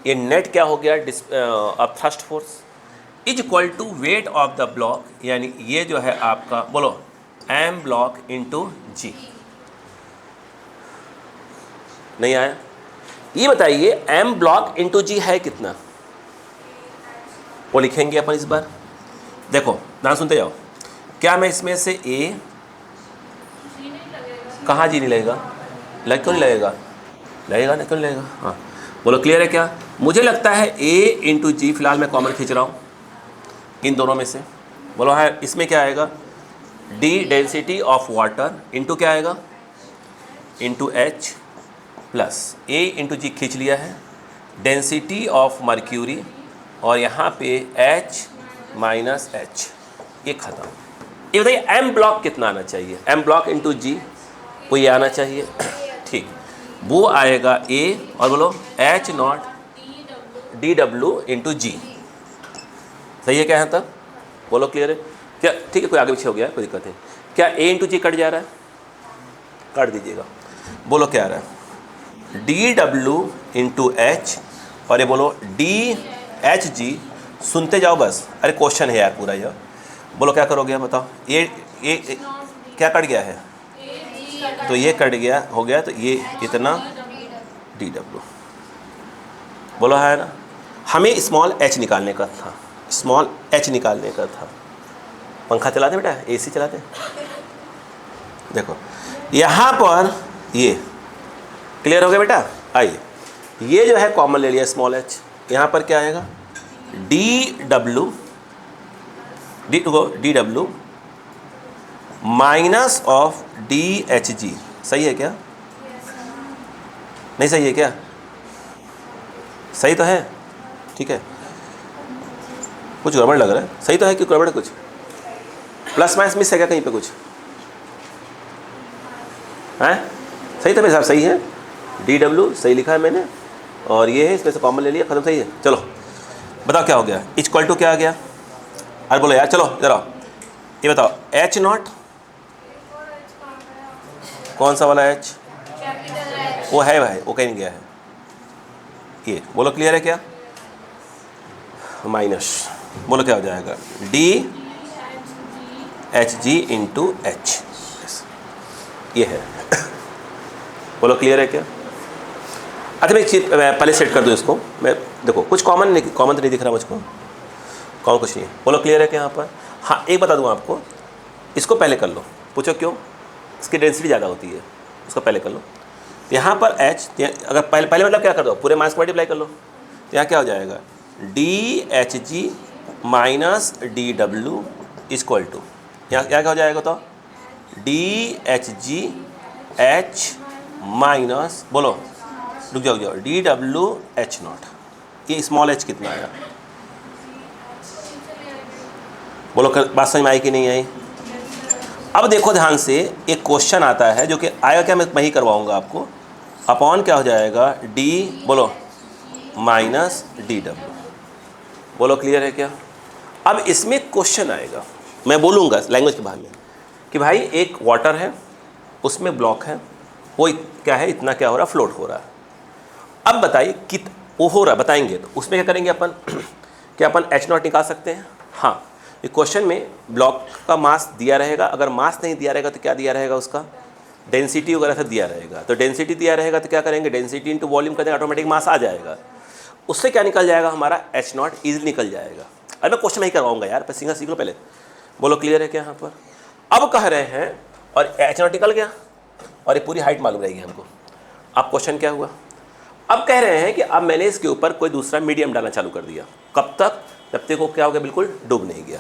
ये नेट क्या हो गया, अब thrust force is equal to weight of the block, यानी ये जो है आपका बोलो M ब्लॉक इंटू G। नहीं आया, ये बताइए M ब्लॉक इंटू G है कितना, वो लिखेंगे अपन इस बार। देखो ना सुनते जाओ, क्या मैं इसमें से A, कहाँ G नहीं लगेगा, लग क्यों नहीं लगेगा, लगेगा ना, क्यों नहीं लगेगा, हाँ बोलो क्लियर है क्या। मुझे लगता है A इंटू G, फिलहाल मैं कॉमन खींच रहा हूँ इन दोनों में से, बोलो है, इसमें क्या आएगा, D density of water into क्या आएगा, into H, plus A into G खींच लिया है, डेंसिटी ऑफ मर्क्यूरी, और यहाँ पे H माइनस H, ये खत्म। ये बताइए M ब्लॉक कितना आना चाहिए, M ब्लॉक इंटू G, वो ये आना चाहिए, ठीक, वो आएगा A, और बोलो H0 DW इंटू G, सही है क्या यहाँ तक, बोलो क्लियर है क्या, ठीक है, कोई आगे पीछे हो गया कोई दिक्कत नहीं, क्या A इंटू G कट जा रहा है, काट दीजिएगा, बोलो क्या आ रहा है, DW इंटू H, और ये बोलो DHG, सुनते जाओ बस, अरे क्वेश्चन है यार पूरा यह, बोलो क्या करोगे बताओ, ये क्या कट गया है, तो ये कट गया हो गया, तो ये इतना DW, बोलो है ना। हमें स्मॉल h निकालने का था, स्मॉल h निकालने का था, पंखा चलाते बेटा, AC चलाते, देखो यहाँ पर ये क्लियर हो गया बेटा। आइए ये जो है कॉमन ले लिया स्मॉल h, यहाँ पर क्या आएगा, DW माइनस ऑफ DHG, सही है क्या? नहीं सही है क्या? सही तो है, ठीक है। कुछ गड़बड़ लग रहा है, सही तो है कि गड़बड़ है कुछ? प्लस माइनस मिस है क्या कहीं पे कुछ? हैं? सही तो मेरे हिसाब सही है, DW सही लिखा है मैंने, और ये है इसमें से कॉमन ले लिया, खत्म, सही है। चलो बताओ क्या हो गया, इक्वल टू क्या आ गया? अरे बोलो यार, चलो इधर आओ, ये बताओ H0 कौन सा वाला H? वो है भाई, वो कहीं नहीं गया है, ये बोलो क्लियर है क्या? माइनस, बोलो क्या हो जाएगा? DHG इंटू H, ये है। बोलो क्लियर है क्या? अच्छा मैं एक चीज़ पहले सेट कर दूँ इसको, मैं देखो कुछ कॉमन तो नहीं दिख रहा मुझको, कौन कुछ नहीं है। बोलो क्लियर है क्या यहाँ पर? हाँ एक बता दूँ आपको, इसको पहले कर लो, पूछो क्यों? इसकी डेंसिटी ज़्यादा होती है, उसको पहले कर लो। तो यहाँ पर H अगर पहले मतलब क्या कर दो, पूरे मास मल्टीप्लाई कर लो, तो यहाँ क्या हो जाएगा? DHG minus DW equal to, यहाँ क्या हो जाएगा? तो DHG H माइनस, बोलो रुक जाओ DW H0, ये स्मॉल h कितना आया? बोलो बात समझ में आई कि नहीं आई? अब देखो ध्यान से, एक क्वेश्चन आता है जो कि आएगा क्या, मैं ही करवाऊंगा आपको, अपॉन क्या हो जाएगा? D बोलो माइनस DW, बोलो क्लियर है क्या? अब इसमें क्वेश्चन आएगा, मैं बोलूँगा लैंग्वेज के बाहर में, कि भाई एक वाटर है, उसमें ब्लॉक है, वो क्या है, इतना क्या हो रहा है, फ्लोट हो रहा है। अब बताइए कि वो हो रहा है, बताएंगे तो उसमें क्या करेंगे अपन? क्या अपन H0 निकाल सकते हैं? हाँ, ये क्वेश्चन में ब्लॉक का मास दिया रहेगा, अगर मास नहीं दिया रहेगा तो क्या दिया रहेगा? उसका डेंसिटी वगैरह से दिया रहेगा, तो डेंसिटी दिया रहेगा तो क्या करेंगे? डेंसिटी इंटू वॉल्यूम करेंगे, ऑटोमेटिक मास आ जाएगा, उससे क्या निकल जाएगा? हमारा H0 ईजिली निकल जाएगा। अरे मैं क्वेश्चन नहीं करवाऊंगा यार, पर सिंगल सीख लो पहले। बोलो क्लियर है क्या यहाँ पर? अब कह रहे हैं और H0 निकल गया और ये पूरी हाइट मालूम रहेगी हमको। अब क्वेश्चन क्या हुआ? अब कह रहे हैं कि अब मैंने इसके ऊपर कोई दूसरा मीडियम डालना चालू कर दिया, कब तक? जब तक वो क्या हो गया, बिल्कुल डूब नहीं गया।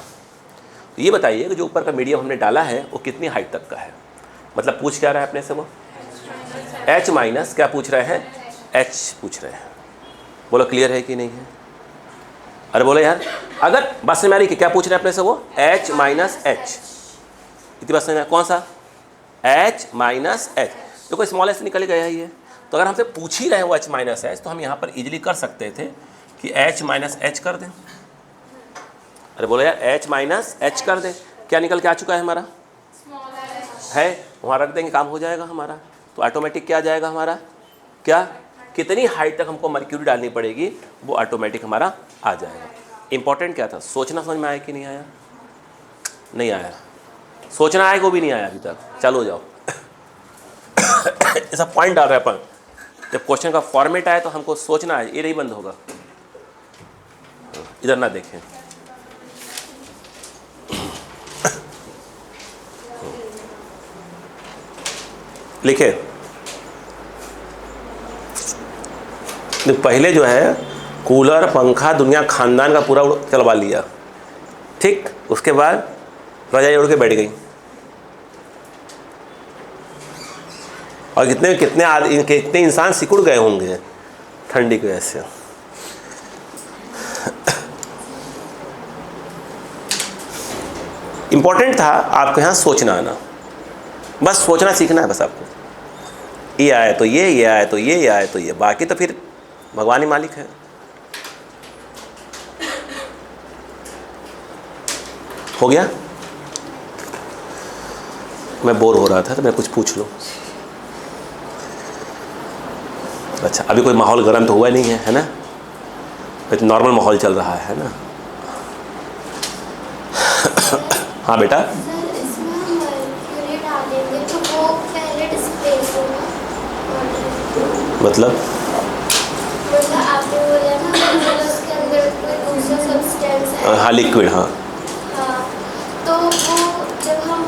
तो ये बताइए कि जो ऊपर का मीडियम हमने डाला है वो कितनी हाइट तक का है? मतलब पूछ क्या रहा है अपने से वो? H माइनस क्या पूछ रहे हैं? H पूछ रहे हैं। बोलो क्लियर है कि नहीं है? अरे बोलो यार, अगर बात समझ में आ रही कि क्या पूछ रहे हैं अपने से वो? H माइनस H, इतनी बात समझ में? कौन सा? H माइनस H, देखो स्मॉल h निकल गया ही है, तो अगर हमसे पूछ ही रहे हैं वो H माइनस H, तो हम यहाँ पर इजीली कर सकते थे कि H माइनस H कर दें। अरे बोलो यार, H माइनस H कर दें, क्या निकल के आ चुका है हमारा? है, वहाँ रख देंगे, काम हो जाएगा हमारा। तो ऑटोमेटिक क्या आ जाएगा हमारा? क्या, कितनी हाइट तक हमको मर्क्यूरी डालनी पड़ेगी, वो ऑटोमेटिक हमारा आ जाएगा। इंपॉर्टेंट क्या था? सोचना समझ में आया कि नहीं आया? नहीं आया, सोचना आया को भी नहीं आया अभी तक। चलो हो जाओ। ऐसा पॉइंट डाल रहे हैं अपन, जब क्वेश्चन का फॉर्मेट आए तो हमको सोचना है, ये नहीं बंद होगा, इधर ना देखें। लिखे पहले जो है कूलर पंखा दुनिया खानदान का पूरा चलवा लिया, ठीक, उसके बाद रजाई उड़ के बैठ गई, और कितने इंसान सिकुड़ गए होंगे ठंडी की वजह से। इम्पोर्टेंट था आपको यहाँ सोचना आना, बस सोचना सीखना है बस आपको। ये आए तो ये आए तो ये आए तो ये, बाकी तो फिर भगवान ही मालिक है। हो गया? मैं बोर हो रहा था तो मैं कुछ पूछ लूँ। अच्छा, अभी कोई माहौल गर्म तो हुआ नहीं है ना? तो नॉर्मल माहौल चल रहा है ना? हाँ बेटा, मतलब आपने बोला ना उसके अंदर कोई दूसरा सब्सटेंस है। हाँ लिक्विड, हाँ तो वो जब हम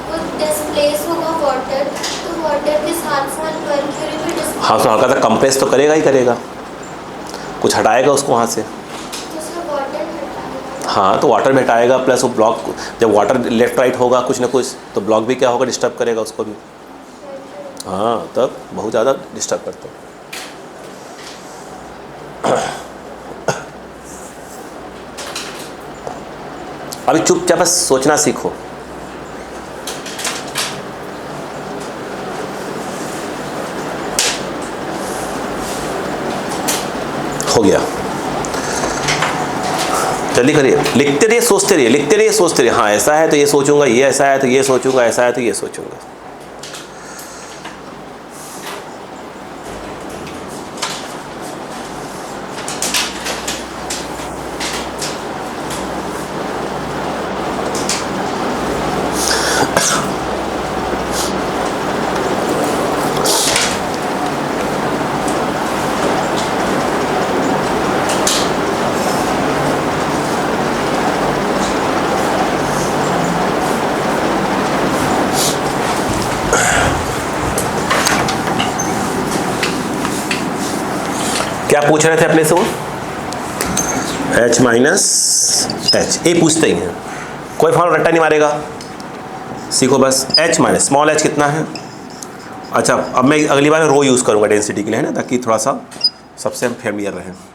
वो डिस्प्लेस होगा वाटर, तो वाटर के साथ साथ मर्क्यूरी भी डिस्प्लेस। हाँ, तो हल्का सा कंप्रेस तो करेगा ही करेगा, कुछ हटाएगा उसको वहाँ से। तो उसका वाटर हटाएगा। हाँ, तो वाटर भी हटाएगा, प्लस वो ब्लॉक, जब वाटर लेफ्ट राइट होगा कुछ ना कुछ, तो ब्लॉक भी क्या होगा, डिस्टर्ब करेगा उसको भी। हाँ, तब बहुत ज़्यादा डिस्टर्ब करते हैं। अभी चुपचाप बस सोचना सीखो। हो गया, जल्दी करिए, लिखते रहिए, सोचते रहिए, लिखते रहिए, सोचते रहिए। हाँ ऐसा है तो ये सोचूंगा, ये ऐसा है तो ये सोचूंगा, ऐसा है तो ये सोचूंगा। क्या पूछ रहे थे अपने से वो? H माइनस एच, ये पूछते ही हैं, कोई फॉर्म रट्टा नहीं मारेगा, सीखो बस। H माइनस स्मॉल h कितना है? अच्छा, अब मैं अगली बार रो यूज़ करूँगा डेंसिटी के लिए, है ना, ताकि थोड़ा सा सबसे फेमिलियर रहे।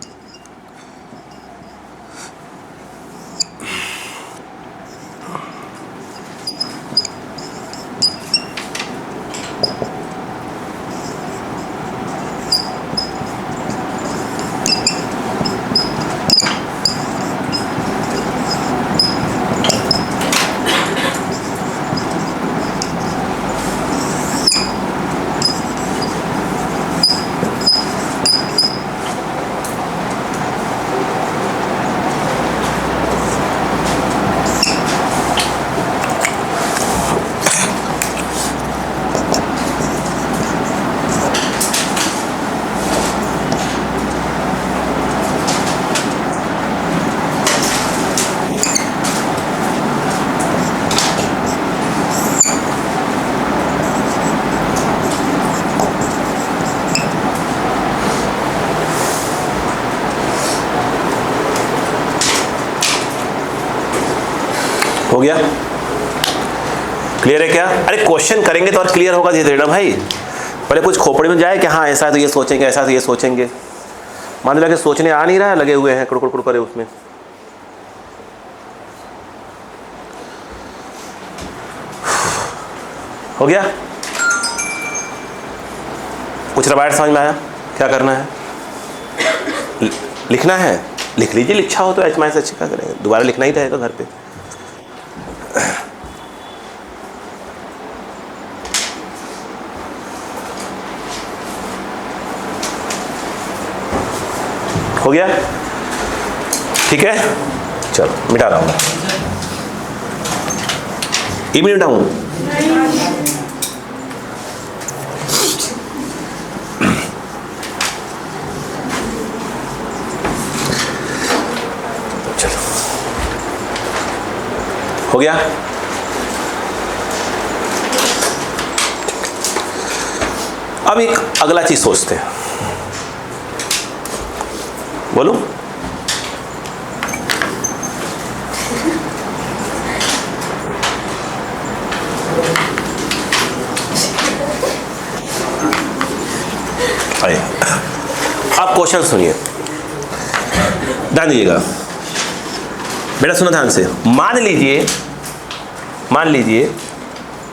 हो गया, क्लियर है क्या? अरे क्वेश्चन करेंगे तो और क्लियर होगा धीरे धीरे भाई, पहले कुछ खोपड़ी में जाए कि हाँ ऐसा है तो ये सोचेंगे, ऐसा तो ये सोचेंगे। मान लो कि सोचने आ नहीं रहा है, लगे हुए हैं कुड़ करे उसमें। हो गया, कुछ रबायत समझ में आया? क्या करना है? लिखना है, लिख लीजिए, लिखा हो तो एच माइनस एच क्या करेंगे, दोबारा लिखना ही रहेगा घर पे। हो गया, ठीक है, चलो मिटा रहा हूँ, ये भी मिटाऊँ? चलो, हो गया। अब एक अगला चीज सोचते हैं, बोलो। आप क्वेश्चन सुनिए, ध्यान दीजिएगा बेटा, सुनो ध्यान से। मान लीजिए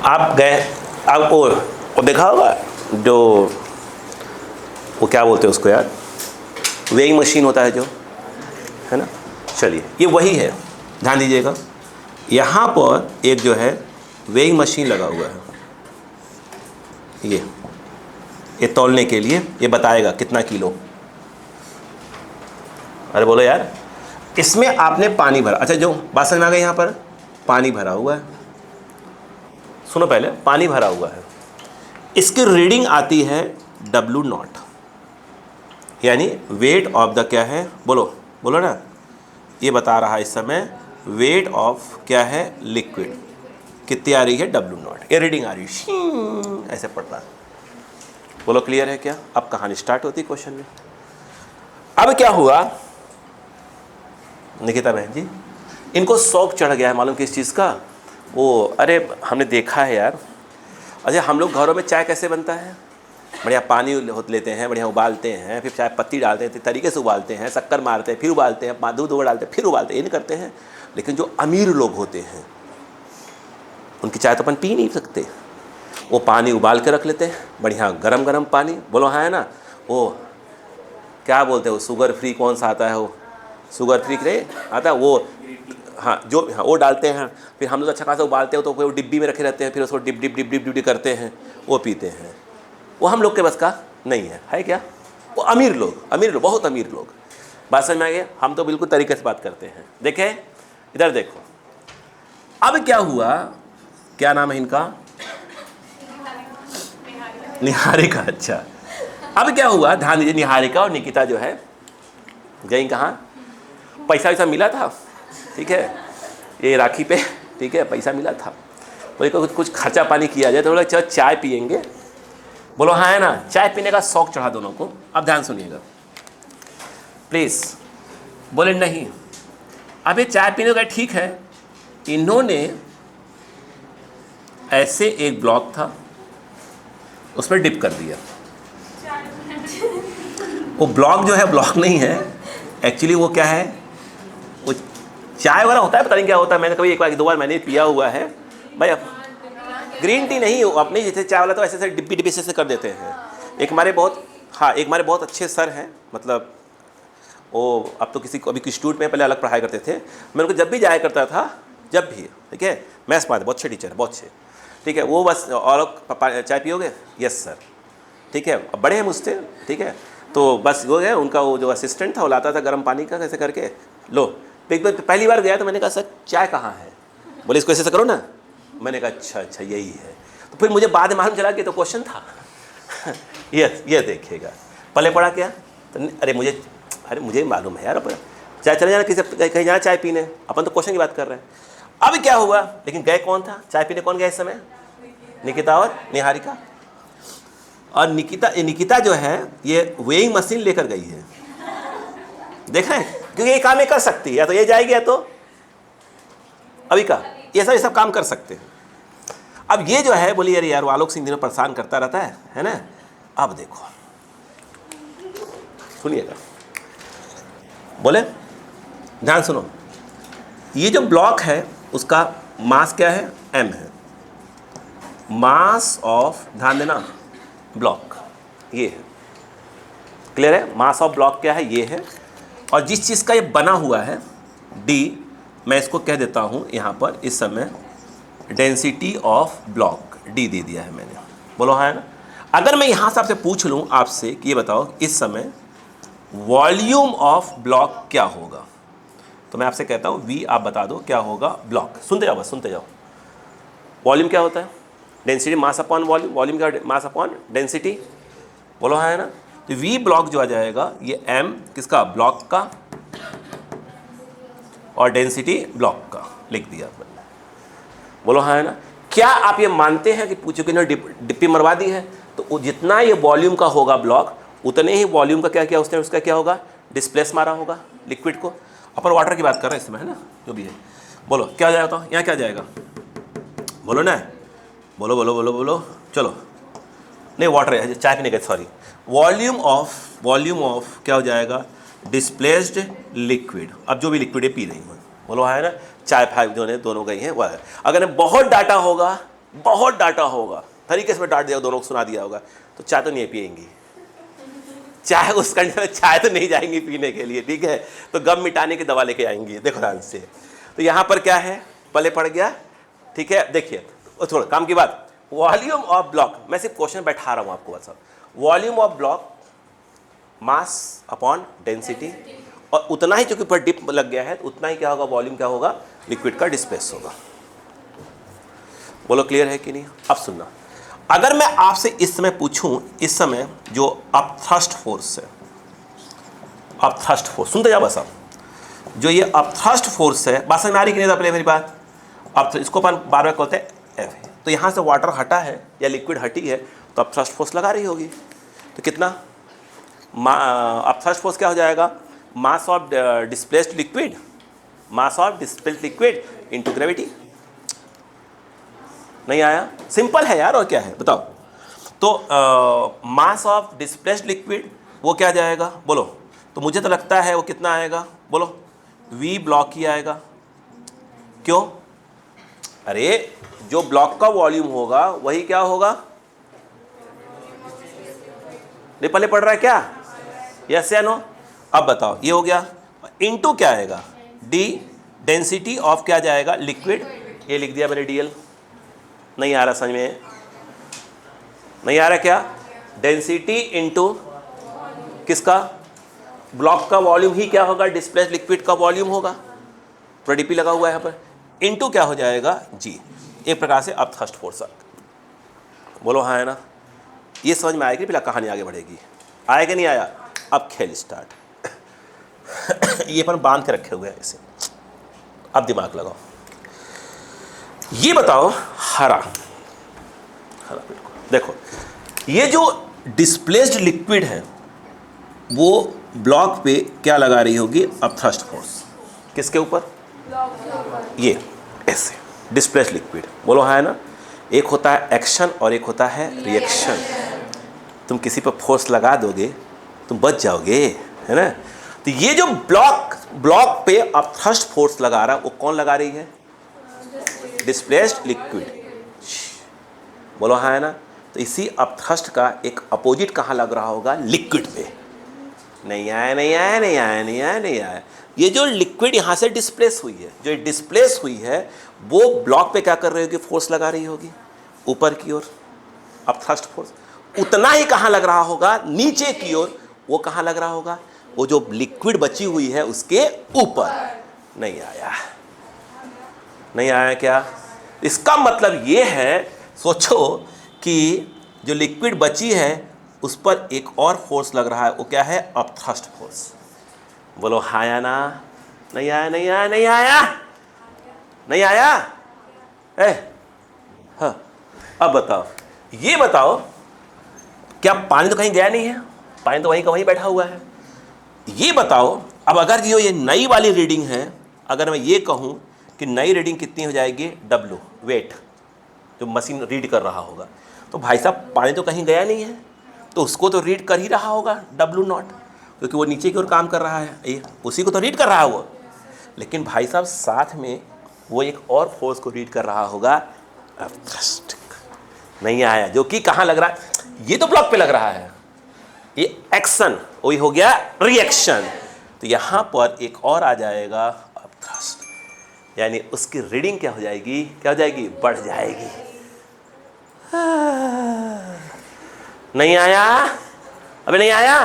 आप गए, आप वो देखा होगा जो वो क्या बोलते हैं उसको यार, वेइंग मशीन होता है जो, है ना, चलिए ये वही है, ध्यान दीजिएगा। यहाँ पर एक जो है वेइंग मशीन लगा हुआ है, ये तौलने के लिए, ये बताएगा कितना किलो। अरे बोलो यार, इसमें आपने पानी भरा, अच्छा जो बात समझ में आ गई, यहाँ पर पानी भरा हुआ है, सुनो पहले, पानी भरा हुआ है, इसकी रीडिंग आती है W0, यानी वेट ऑफ द क्या है, बोलो ना, ये बता रहा है इस समय वेट ऑफ क्या है, लिक्विड, कितनी आ रही है, W0, ये रीडिंग आ रही है, ऐसे पढ़ रहा है। बोलो क्लियर है क्या? अब कहानी स्टार्ट होती क्वेश्चन में। अब क्या हुआ निकिता बहन जी, इनको शौक चढ़ गया है, मालूम किस चीज़ का, वो अरे हमने देखा है यार, अच्छा, हम लोग घरों में चाय कैसे बनता है? बढ़िया पानी लेते हैं, बढ़िया उबालते हैं, फिर चाय पत्ती डालते हैं, तरीके से उबालते हैं, शक्कर मारते हैं, फिर उबालते हैं, दूध डालते हैं, फिर उबालते हैं, ये नहीं करते हैं। लेकिन जो अमीर लोग होते हैं उनकी चाय तो अपन पी नहीं सकते। वो पानी उबाल के रख लेते हैं, बढ़िया गरम गरम पानी, बोलो हाँ है ना। वो क्या बोलते हैं, वो शुगर फ्री कौन सा आता है, वो शुगर फ्री नहीं आता वो, हाँ जो हाँ वो डालते हैं। फिर हम लोग अच्छा खासा उबालते हैं तो वो डिब्बी में रखे रहते हैं, फिर उसको dip dip dip dip dip करते हैं, वो पीते हैं। वो हम लोग के बस का नहीं है क्या? वो अमीर लोग, बहुत अमीर लोग। बात समझ में आ गया? हम तो बिल्कुल तरीके से बात करते हैं। देखें इधर देखो, अब क्या हुआ, क्या नाम है इनका? निहारिका। अच्छा, अब क्या हुआ, ध्यान दीजिए, निहारिका और निकिता जो है गई कहाँ? पैसा वैसा मिला था, ठीक है, ये राखी पे, ठीक है, पैसा मिला था। बोले कुछ खर्चा पानी किया जाए, तो बोला चलो चाय पियेंगे। बोलो हाँ है ना, चाय पीने का शौक चढ़ा दोनों को। अब ध्यान सुनिएगा प्लीज़। बोले नहीं, अब ये चाय पीने का ठीक है, इन्होंने ऐसे एक ब्लॉक था उसमें डिप कर दिया। वो ब्लॉक जो है ब्लॉक नहीं है एक्चुअली, वो क्या है, वो चाय वाला होता है, पता नहीं क्या होता है, मैंने कभी एक बार 2 बार मैंने पिया हुआ है भाई। ग्रीन टी नहीं, अपने जैसे चाय वाला तो ऐसे ऐसे डिब्बी डिब्बी से कर देते हैं। एक हमारे बहुत अच्छे सर हैं, मतलब वो अब तो किसी को अभी इंस्टीट्यूट में पहले अलग पढ़ाई करते थे, मैं उनको जब भी जाया करता था, जब भी, ठीक है, मैथ्स पढ़ाते, बहुत अच्छे टीचर, बहुत अच्छे, ठीक है। वो बस और चाय पियोगे? यस सर, ठीक है, बड़े हैं मुझसे, ठीक है। तो बस वो है उनका, वो जो असिस्टेंट था वो लाता था गर्म पानी का कैसे करके, लो। पहली बार गया तो मैंने कहा सर चाय कहाँ है? बोले इसको ऐसे करो ना। मैंने कहा अच्छा यही है। तो फिर मुझे बाद में मालूम चला कि तो क्वेश्चन था। ये देखिएगा, पहले पढ़ा क्या, तो अरे मुझे मालूम है यार, चाय चले जाना किसी कहीं जाना चाय पीने, अपन तो क्वेश्चन की बात कर रहे हैं। अब क्या हुआ, लेकिन गए कौन था चाय पीने, कौन गया इस समय? निकिता और निहारिका। और निकिता जो है ये वेइंग मशीन लेकर गई है, देख रहे हैं, क्योंकि ये काम ये कर सकती है, या तो ये जाएगी या तो अभी का ये सब काम कर सकते हैं। अब ये जो है बोली अरे यार आलोक सिंह दिनों परेशान करता रहता है ना। अब देखो सुनिएगा, बोले ध्यान सुनो, ये जो ब्लॉक है उसका मास क्या है? m है, मास ऑफ, ध्यान देना, ब्लॉक ये है, क्लियर है? मास ऑफ ब्लॉक क्या है? ये है। और जिस चीज़ का ये बना हुआ है d, मैं इसको कह देता हूँ यहाँ पर इस समय डेंसिटी ऑफ ब्लॉक d दे दिया है मैंने, बोलो हाँ है ना। अगर मैं यहाँ से आपसे पूछ लूँ आपसे कि ये बताओ इस समय वॉल्यूम ऑफ ब्लॉक क्या होगा, तो मैं आपसे कहता हूँ v, आप बता दो क्या होगा ब्लॉक। सुनते जाओ, बस सुनते जाओ। वॉल्यूम क्या होता है? Density, mass upon volume. Volume क्या? मास अपॉन डेंसिटी, बोलो हाँ है ना। तो v ब्लॉक जो आ जाएगा ये m किसका? ब्लॉक का, और डेंसिटी ब्लॉक का लिख दिया मैंने, बोलो हाँ है ना। क्या आप ये मानते हैं कि पूछो कि डिप्पी मरवा दी है तो जितना ये वॉल्यूम का होगा ब्लॉक, उतने ही वॉल्यूम का क्या उसने उसका क्या होगा? डिस्प्लेस मारा होगा लिक्विड को। अपन वाटर की बात कर रहे हैं इसमें है ना, जो भी है। बोलो क्या जाएगा, तो यहाँ क्या जाएगा? बोलो ना, बोलो बोलो बोलो बोलो, चलो नहीं वाटर है, चाय पीने का, सॉरी। वॉल्यूम ऑफ क्या हो जाएगा? Displaced liquid. अब जो भी लिक्विड है पी रही हूँ, बोलो है ना। चाय फाइव जो है दोनों गई हैं, वह है। अगर बहुत डाटा होगा तरीके से डांट दिया, दोनों को सुना दिया होगा, तो चाय तो नहीं पिएंगी, चाय उस कंडीशन में चाय तो नहीं जाएंगी पीने के लिए, ठीक है। तो गम मिटाने की दवा लेके आएंगी, देखो ध्यान से। तो यहाँ पर क्या है, पले पड़ गया, ठीक है। देखिए थोड़ा काम की बात, वॉल्यूम ऑफ ब्लॉक, मैं सिर्फ क्वेश्चन बैठा रहा हूँ आपको बस। Volume of block mass upon density, और उतना ही चूंकि पर डिप लग गया है तो उतना ही क्या होगा? वॉल्यूम क्या होगा? लिक्विड का डिस्प्लेस होगा। बोलो क्लियर है कि नहीं? अब सुनना, अगर मैं आपसे इस समय पूछूं, इस समय जो अपथ्रस्ट फोर्स है, अपथ्रस्ट फोर्स, सुनते जाओ बस आप, जो ये अपथ्रस्ट फोर्स है, बात समझ में आ रही कि नहीं? पहले मेरी बात, अब इसको अपन बार बार कहते हैं एफ। तो यहाँ से वाटर हटा है या लिक्विड हटी है तो अपथ्रस्ट फोर्स लगा रही होगी, तो कितना अपथ्रस्ट फोर्स क्या हो जाएगा? मास of displaced liquid into gravity. नहीं आया? सिंपल है यार, और क्या है बताओ। तो मास ऑफ डिस्प्लेस्ड लिक्विड वो क्या जाएगा बोलो? तो मुझे तो लगता है वो कितना आएगा बोलो? V ब्लॉक ही आएगा। क्यों? अरे जो ब्लॉक का वॉल्यूम होगा वही क्या होगा? नहीं पहले पढ़ रहा है क्या? यस या नो? अब बताओ, ये हो गया। इनटू क्या आएगा? D डेंसिटी ऑफ क्या जाएगा? लिक्विड। ये लिख दिया मैंने DL। नहीं आ रहा समझ में? नहीं आ रहा क्या? डेंसिटी इनटू किसका? ब्लॉक का वॉल्यूम ही क्या होगा? डिस्प्लेस्ड लिक्विड का वॉल्यूम होगा। प्रोडीपी लगा हुआ है यहाँ पर। इनटू क्या हो जाएगा? G। एक प्रकार से अब थर्स्ट फोर्स। बोलो हाँ है ना? ये समझ में आएगी, फिर कहानी आगे बढ़ेगी। आया कि नहीं आया? अब खेल स्टार्ट। ये पर बांध के रखे हुए हैं इसे। अब दिमाग लगाओ। ये बताओ, हरा हरा बिल्कुल। देखो ये जो डिस्प्लेस्ड लिक्विड है वो ब्लॉक पे क्या लगा रही होगी? अब थ्रस्ट फोर्स। किसके ऊपर? ये ऐसे डिस्प्लेस्ड लिक्विड। बोलो हाँ है ना? एक होता है एक्शन और एक होता है रिएक्शन। तुम किसी पर फोर्स लगा दोगे तुम बच जाओगे, है ना? तो ये जो ब्लॉक पे अब थ्रस्ट फोर्स लगा रहा है वो कौन लगा रही है? Displaced liquid. बोलो हाँ है ना? तो इसी अब थ्रस्ट का एक अपोजिट कहाँ लग रहा होगा? लिक्विड पे। नहीं आया नहीं आया नहीं आया नहीं आया नहीं आया। ये जो लिक्विड यहाँ से डिस्प्लेस हुई है, जो डिस्प्लेस हुई है वो ब्लॉक पे क्या कर रही होगी? फोर्स लगा रही होगी ऊपर की ओर, अब थ्रस्ट फोर्स। उतना ही कहाँ लग रहा होगा? नीचे की ओर। वो कहाँ लग रहा होगा? वो जो लिक्विड बची हुई है उसके ऊपर। नहीं आया? नहीं आया क्या? इसका मतलब ये है, सोचो कि जो लिक्विड बची है उस पर एक और फोर्स लग रहा है, वो क्या है? अब थ्रस्ट फोर्स। बोलो हाँ या ना? नहीं आया नहीं आया नहीं आया नहीं आया? हाँ। अब बताओ, ये बताओ, क्या पानी तो कहीं गया नहीं है? पानी तो वहीं का वहीं बैठा हुआ है। ये बताओ, अब अगर ये नई वाली रीडिंग है, अगर मैं ये कहूँ कि नई रीडिंग कितनी हो जाएगी? W वेट जो मशीन रीड कर रहा होगा, तो भाई साहब पानी तो कहीं गया नहीं है, तो उसको तो रीड कर ही रहा होगा W0, क्योंकि वो नीचे की ओर काम कर रहा है, ये उसी को तो रीड कर रहा है वो। लेकिन भाई साहब साथ में वो एक और फोर्स को रीड कर रहा होगा, अब थ्रस्ट। नहीं आया? जो कि कहाँ लग रहा है? ये तो ब्लॉक पे लग रहा है, ये एक्शन, वही हो गया रिएक्शन। तो यहाँ पर एक और आ जाएगा अब थ्रस्ट, यानी उसकी रीडिंग क्या हो जाएगी? क्या हो जाएगी? बढ़ जाएगी। नहीं आया? अबे नहीं आया?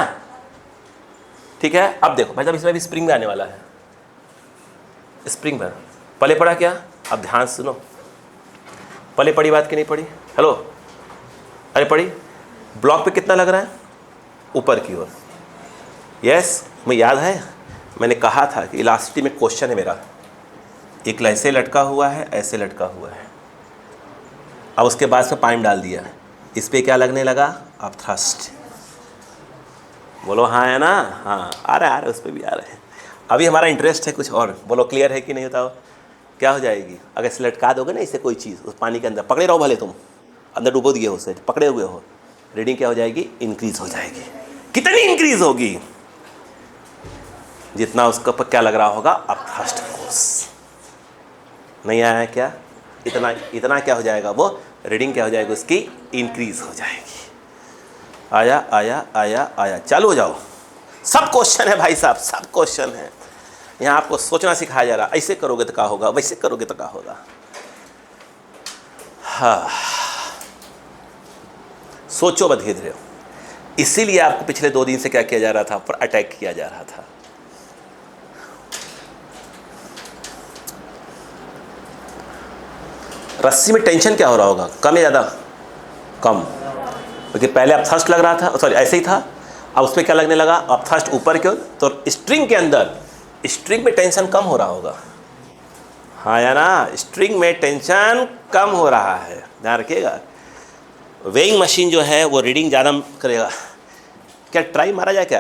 ठीक है। अब देखो भाई साहब, इसमें भी स्प्रिंग में आने वाला है। स्प्रिंग में पहले पढ़ा क्या? अब ध्यान सुनो, पहले पढ़ी बात की नहीं पढ़ी? हेलो, अरे पढ़ी। ब्लॉक पे कितना लग रहा है? ऊपर की ओर। यस, मुझे याद है मैंने कहा था कि इलास्टिसिटी में क्वेश्चन है मेरा, एक ऐसे लटका हुआ है, ऐसे लटका हुआ है, अब उसके बाद से पाइप डाल दिया, इस पे क्या लगने लगा? अब थ्रस्ट। बोलो हाँ है ना? हाँ आ रहा है, उस पर भी आ रहे हैं। अभी हमारा इंटरेस्ट है कुछ और। बोलो क्लियर है कि नहीं? बताओ क्या हो जाएगी? अगर इसे लटका दोगे ना इसे कोई चीज़ उस पानी के अंदर, पकड़े रहो, भले तुम अंदर डूबो दिए हो, उसे पकड़े हुए हो, रीडिंग क्या हो जाएगी? इंक्रीज हो जाएगी। कितनी इंक्रीज होगी? जितना उसके ऊपर क्या लग रहा होगा? अब थ्रस्ट फोर्स। नहीं आया क्या? इतना क्या हो जाएगा? वो रीडिंग क्या हो जाएगी? उसकी इंक्रीज हो जाएगी। आया आया आया आया। चालू हो जाओ। सब क्वेश्चन है भाई साहब, सब क्वेश्चन है। यहाँ आपको सोचना सिखाया जा रहा, ऐसे करोगे तो क्या होगा, वैसे करोगे तो क्या होगा। हाँ, सोचो मत, धीरे धीरे। इसीलिए आपको पिछले 2 दिन से क्या किया जा रहा था? पर अटैक किया जा रहा था। रस्सी में टेंशन क्या हो रहा होगा? कम या ज़्यादा? कम, क्योंकि पहले अब थ्रस्ट लग रहा था, सॉरी ऐसे ही था, अब उस पर क्या लगने लगा? अब थ्रस्ट ऊपर की ओर। तो स्ट्रिंग के अंदर, स्ट्रिंग में टेंशन कम हो रहा होगा। हाँ या ना? स्ट्रिंग में टेंशन कम हो रहा है, ध्यान रखिएगा। वेइंग मशीन जो है वो रीडिंग ज़्यादा करेगा। क्या ट्राई मारा जाए क्या?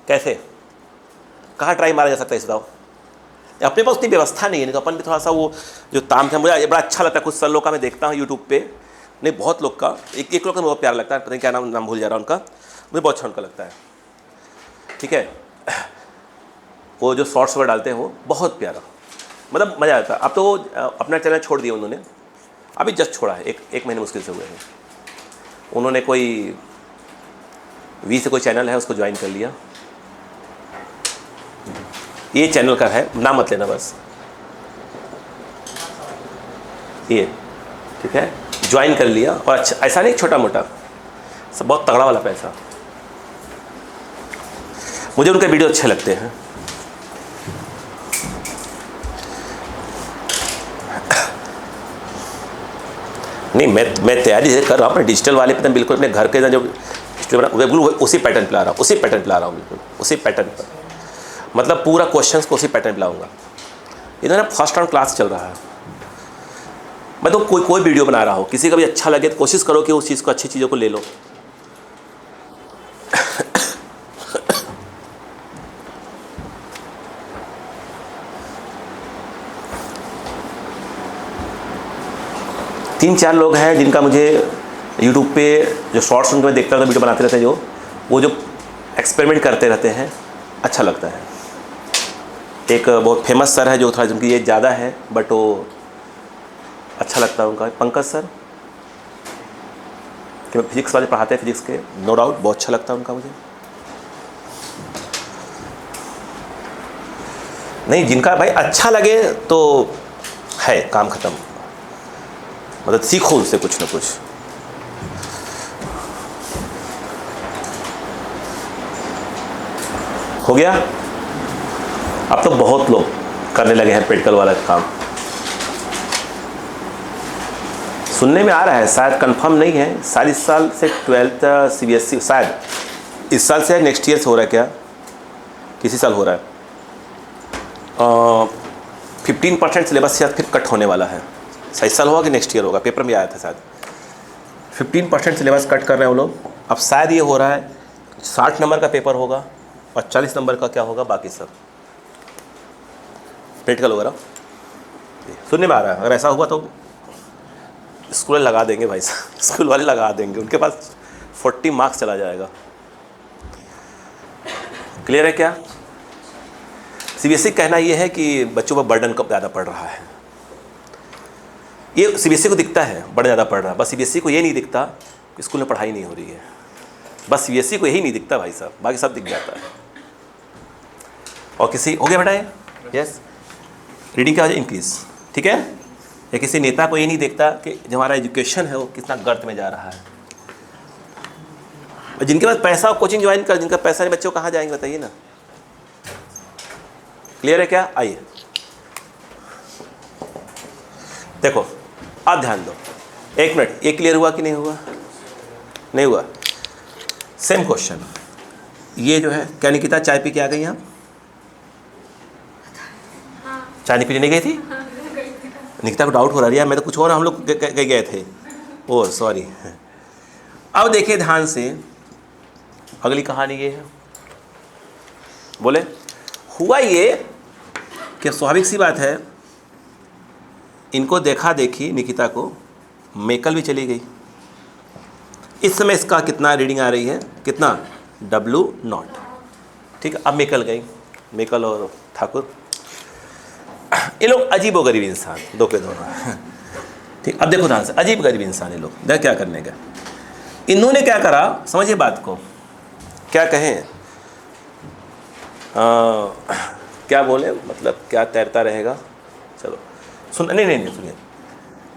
कैसे? कहाँ ट्राई मारा जा सकता है इस बताओ? अपने पास उतनी व्यवस्था नहीं है, नहीं तो अपन भी थोड़ा सा वो जो ताम था, मुझे बड़ा अच्छा लगता है। कुछ सर लोग का मैं देखता हूँ यूट्यूब पे, नहीं बहुत लोग का, एक लोग का बहुत प्यारा लगता है, पता नहीं क्या नाम भूल जा रहा है उनका, मुझे बहुत अच्छा उनका लगता है, ठीक है। वो जो शॉर्ट्स वगैरह डालते हैं वो बहुत प्यारा, मतलब मज़ा आता है। अब तो वो अपना चैनल छोड़ दिया उन्होंने, अभी जस्ट छोड़ा है, एक महीने मुश्किल से हुए हैं। उन्होंने कोई वी से कोई चैनल है उसको ज्वाइन कर लिया, ये चैनल का है, नाम मत लेना बस, ये ठीक है, ज्वाइन कर लिया। और अच्छा, ऐसा नहीं छोटा मोटा, सब बहुत तगड़ा वाला पैसा। मुझे उनके वीडियो अच्छे लगते हैं। नहीं, मैं तैयारी से कर रहा हूँ अपने डिजिटल वाले पे, बिल्कुल अपने घर के जो बिल्कुल उसी पैटर्न पे ला रहा हूँ, उसी पैटर्न पे ला रहा हूँ, बिल्कुल उसी पैटर्न पर, मतलब पूरा क्वेश्चंस को उसी पैटर्न पे लाऊंगा। इधर ना फर्स्ट राउंड क्लास चल रहा है, मैं तो कोई वीडियो बना रहा हूँ, किसी का भी अच्छा लगे तो कोशिश करो कि उस चीज़ को, अच्छी चीज़ों को ले लो। तीन चार लोग हैं जिनका मुझे यूट्यूब पे जो शॉर्ट्स उनके मैं देखता रहता, वीडियो बनाते रहते हैं, जो वो जो एक्सपेरिमेंट करते रहते हैं, अच्छा लगता है। एक बहुत फेमस सर है जो थोड़ा जिनकी एज ज़्यादा है, बट वो अच्छा लगता है उनका, पंकज सर, कि फिजिक्स वाले पढ़ाते हैं, फिजिक्स के, नो डाउट बहुत अच्छा लगता है उनका मुझे। नहीं, जिनका भाई अच्छा लगे तो है काम ख़त्म, मतलब सीखो उससे कुछ ना कुछ। हो गया। अब तो बहुत लोग करने लगे हैं प्रैक्टिकल वाला काम, सुनने में आ रहा है, शायद कंफर्म नहीं है, शायद इस साल से 12th CBSE, शायद इस साल से, नेक्स्ट ईयर से हो रहा है क्या, किसी साल हो रहा है। 15% सिलेबस शायद फिर कट होने वाला है, इस साल होगा कि नेक्स्ट ईयर होगा, पेपर में आया था शायद 15% सिलेबस कट कर रहे हैं वो लोग। अब शायद ये हो रहा है 60 नंबर का पेपर होगा और 40 नंबर का क्या होगा, बाकी सब प्रैक्टिकल वगैरह, सुनने में आ रहा है। अगर ऐसा हुआ तो स्कूल लगा देंगे भाई साहब, स्कूल वाले लगा देंगे, उनके पास 40 मार्क्स चला जाएगा। क्लियर है क्या? CBSE कहना ये है कि बच्चों पर बर्डन कब ज़्यादा पड़ रहा है, ये CBSE को दिखता है बड़ा ज़्यादा पड़ रहा है, बस CBSE को ये नहीं दिखता कि स्कूल में पढ़ाई नहीं हो रही है, बस CBSE को यही नहीं दिखता भाई साहब, बाकी सब दिख जाता है। और किसी हो गया बेटा ये, यस, रीडिंग क्या हो जाए इंक्रीज, ठीक है। या किसी नेता को ये नहीं देखता कि जो हमारा एजुकेशन है वो कितना गर्त में जा रहा है। और जिनके पास पैसा और कोचिंग ज्वाइन कर, जिनका पैसा नहीं, बच्चों कहाँ जाएंगे बताइए ना। क्लियर है क्या? आइए देखो, आप ध्यान दो, एक मिनट, ये क्लियर हुआ कि नहीं हुआ? नहीं हुआ। सेम क्वेश्चन, ये जो है, क्या निकिता चाय पी के आ गई आप? चाय नहीं पीने नहीं गई थी? निकिता को डाउट हो रहा है, मैं तो कुछ और, हम लोग गए थे, ओह सॉरी। अब देखिए ध्यान से, अगली कहानी ये है, बोले हुआ ये कि स्वाभाविक सी बात है, इनको देखा देखी निकिता को मेकल भी चली गई। इस समय इसका कितना रीडिंग आ रही है, कितना, W0, ठीक है। अब मेकल गई, मेकल और ठाकुर, ये लोग अजीब व गरीब इंसान, दो के दोनों, ठीक। अब देखो ध्यान से, अजीब गरीब इंसान ये लोग, देख क्या करने का। इन्होंने क्या करा, समझिए बात को, क्या कहें, क्या बोले, मतलब क्या तैरता रहेगा, चलो सुन, नहीं सुनिए।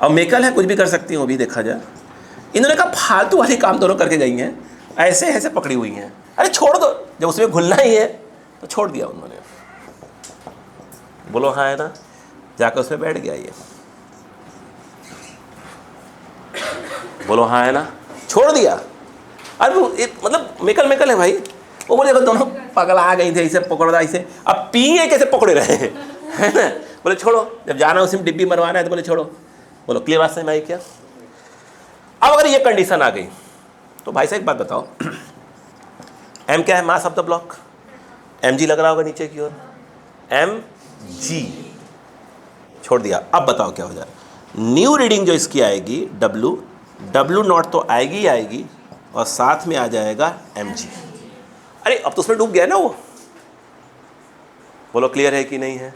अब मेकल है, कुछ भी कर सकती हैं वो भी, देखा जाए। इन्होंने कहा फालतू वाली काम दोनों करके गई हैं, ऐसे ऐसे पकड़ी हुई हैं, अरे छोड़ दो, जब उसमें घुलना ही है तो छोड़ दिया उन्होंने। बोलो हाँ है ना, जाकर उसमें बैठ गया ये, बोलो हाँ है ना, छोड़ दिया। अरे वो मतलब मेकल है भाई। वो बोले दोनों पगला आ गई थे, इसे पकड़ रहा, इसे अब पिए कैसे पकड़े रहे है ना। बोले छोड़ो, जब जाना उसी में डिब्बी मरवाना है तो बोले छोड़ो। बोलो क्लियर बात समझ में आई क्या? अब अगर ये कंडीशन आ गई तो भाई साहब एक बात बताओ, M क्या है, मास ऑफ द ब्लॉक, mg लग रहा होगा नीचे की ओर, M जी, छोड़ दिया। अब बताओ क्या हो जाए, न्यू रीडिंग जो इसकी आएगी W नॉट तो आएगी ही आएगी, और साथ में आ जाएगा mg। अरे अब तो उसमें डूब गया ना वो। बोलो क्लियर है कि नहीं है?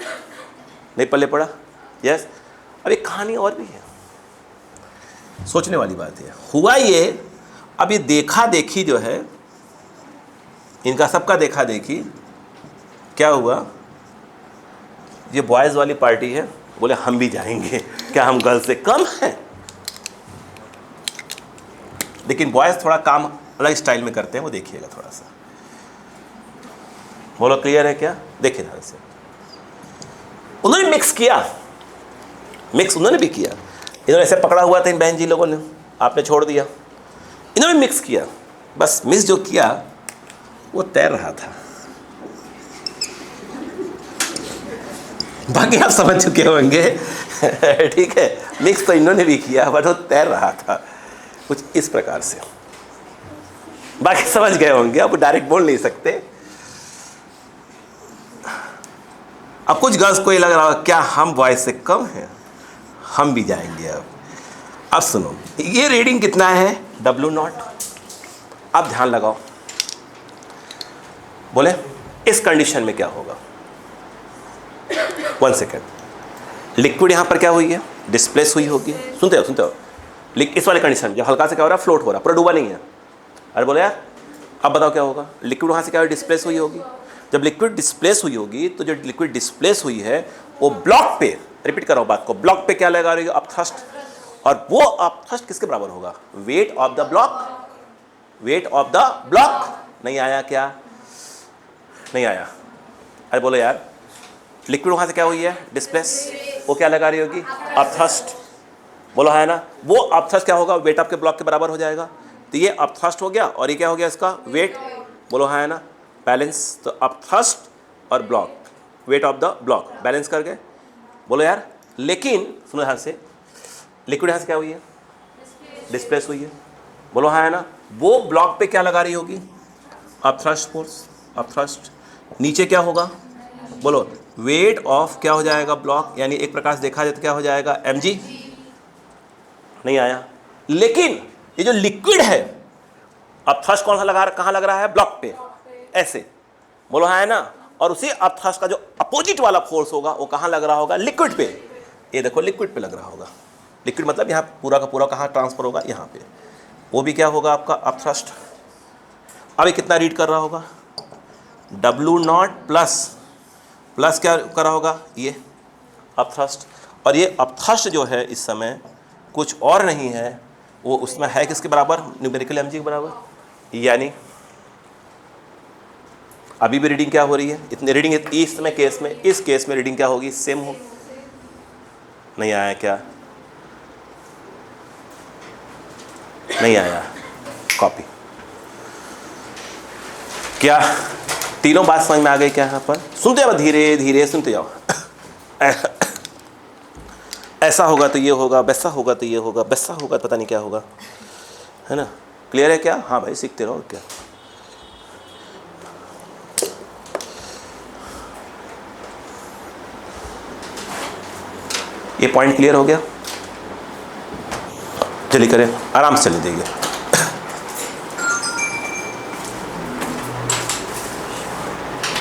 नहीं पल्ले पड़ा? यस। अब एक कहानी और भी है, सोचने वाली बात है। हुआ ये, अब ये देखा देखी जो है, इनका सबका देखा देखी क्या हुआ, ये बॉयज़ वाली पार्टी है, बोले हम भी जाएंगे, क्या हम गर्ल्स से कम हैं? लेकिन बॉयज़ थोड़ा काम अलग स्टाइल में करते हैं, वो देखिएगा थोड़ा सा। बोलो क्लियर है क्या? देखिए ध्यान से, उन्होंने मिक्स किया, मिक्स उन्होंने भी किया। इन्होंने ऐसे पकड़ा हुआ था इन बहन जी लोगों ने, आपने छोड़ दिया। इन्होंने मिक्स किया, बस मिक्स जो किया वो तैर रहा था। बाकी आप समझ चुके होंगे ठीक है, मिक्स तो इन्होंने भी किया, बट वो तैर रहा था कुछ इस प्रकार से। बाकी समझ गए होंगे, अब डायरेक्ट बोल नहीं सकते। अब कुछ गर्ल्स को ये लग रहा है क्या हम बॉयज से कम हैं, हम भी जाएंगे। अब सुनो, ये रीडिंग कितना है W नॉट। अब ध्यान लगाओ, बोले इस कंडीशन में क्या होगा। 1 सेकेंड, लिक्विड यहां पर क्या हुई है, डिस्प्लेस हुई होगी। सुनते हो सुनते हो, इस वाले कंडीशन जो हल्का से क्या हो रहा है, फ्लोट हो रहा है, पूरा डूबा नहीं है। अरे बोले यार अब बताओ क्या होगा, लिक्विड वहां से क्या डिस्प्लेस हुई होगी। जब लिक्विड डिस्प्लेस हुई होगी तो जो लिक्विड डिस्प्लेस हुई है वो ब्लॉक पे, रिपीट करो बात को, ब्लॉक पे क्या लगा रही है, अपथ्रस्ट। और वो अपथ्रस्ट किसके बराबर होगा, wait of the block, wait of the block. नहीं आया क्या, नहीं आया। अरे बोलो यार, लिक्विड वहां से क्या हुई है, डिस्प्लेस, वो क्या लगा रही होगी, अपथ्रस्ट। बोलो है ना, वो अपथ्रस्ट क्या होगा, वेट आपके ब्लॉक के बराबर हो जाएगा। तो ये अपथ्रस्ट हो गया और ये क्या हो गया इसका वेट। बोलो है ना, बैलेंस। तो अपथ्रस्ट और block, wait of the block balance कर गए। बोलो यार, लेकिन सुनो ध्यान से, लिक्विड यहाँ से क्या हुई है, डिस्प्लेस हुई है। बोलो हाँ है ना, वो ब्लॉक पे क्या लगा रही होगी, अपथ्रस्ट फोर्स, अपथ्रस्ट। नीचे क्या होगा, बोलो वेट ऑफ क्या हो जाएगा, ब्लॉक, यानी एक प्रकार से देखा जाए तो क्या हो जाएगा, mg। नहीं आया। लेकिन ये जो लिक्विड है, अपथ्रस्ट कौन सा लगा, कहाँ लग रहा है, ब्लॉक पे, ऐसे। बोलो हाँ है ना, और उसी अपथ्रस्ट का जो अपोजिट वाला फोर्स होगा वो कहाँ लग रहा होगा, लिक्विड पे। ये देखो लिक्विड पे लग रहा होगा। लिक्विड मतलब यहाँ पूरा का पूरा कहाँ ट्रांसफर होगा, यहाँ पे। वो भी क्या होगा आपका अपथ्रस्ट। अब ये कितना रीड कर रहा होगा, W नॉट प्लस क्या कर रहा होगा, ये अपथ्रस्ट। और ये अपथ्रस्ट जो है इस समय कुछ और नहीं है, वो उसमें है किसके बराबर, न्यूमेरिकल mg के बराबर। यानी अभी भी रीडिंग क्या हो रही है, इतने रीडिंग इस समय केस में, इस केस में रीडिंग क्या होगी, सेम हो। नहीं आया क्या, नहीं आया, कॉपी। क्या तीनों बात समझ में आ गई क्या, यहाँ पर सुनते जाओ, धीरे धीरे सुनते जाओ। ऐसा होगा तो ये होगा, वैसा होगा तो ये होगा, वैसा होगा तो पता नहीं क्या होगा, है ना। क्लियर है क्या, हाँ भाई सीखते रहो क्या। ये पॉइंट क्लियर हो गया, चलिए करें, आराम से चलिए, देखिए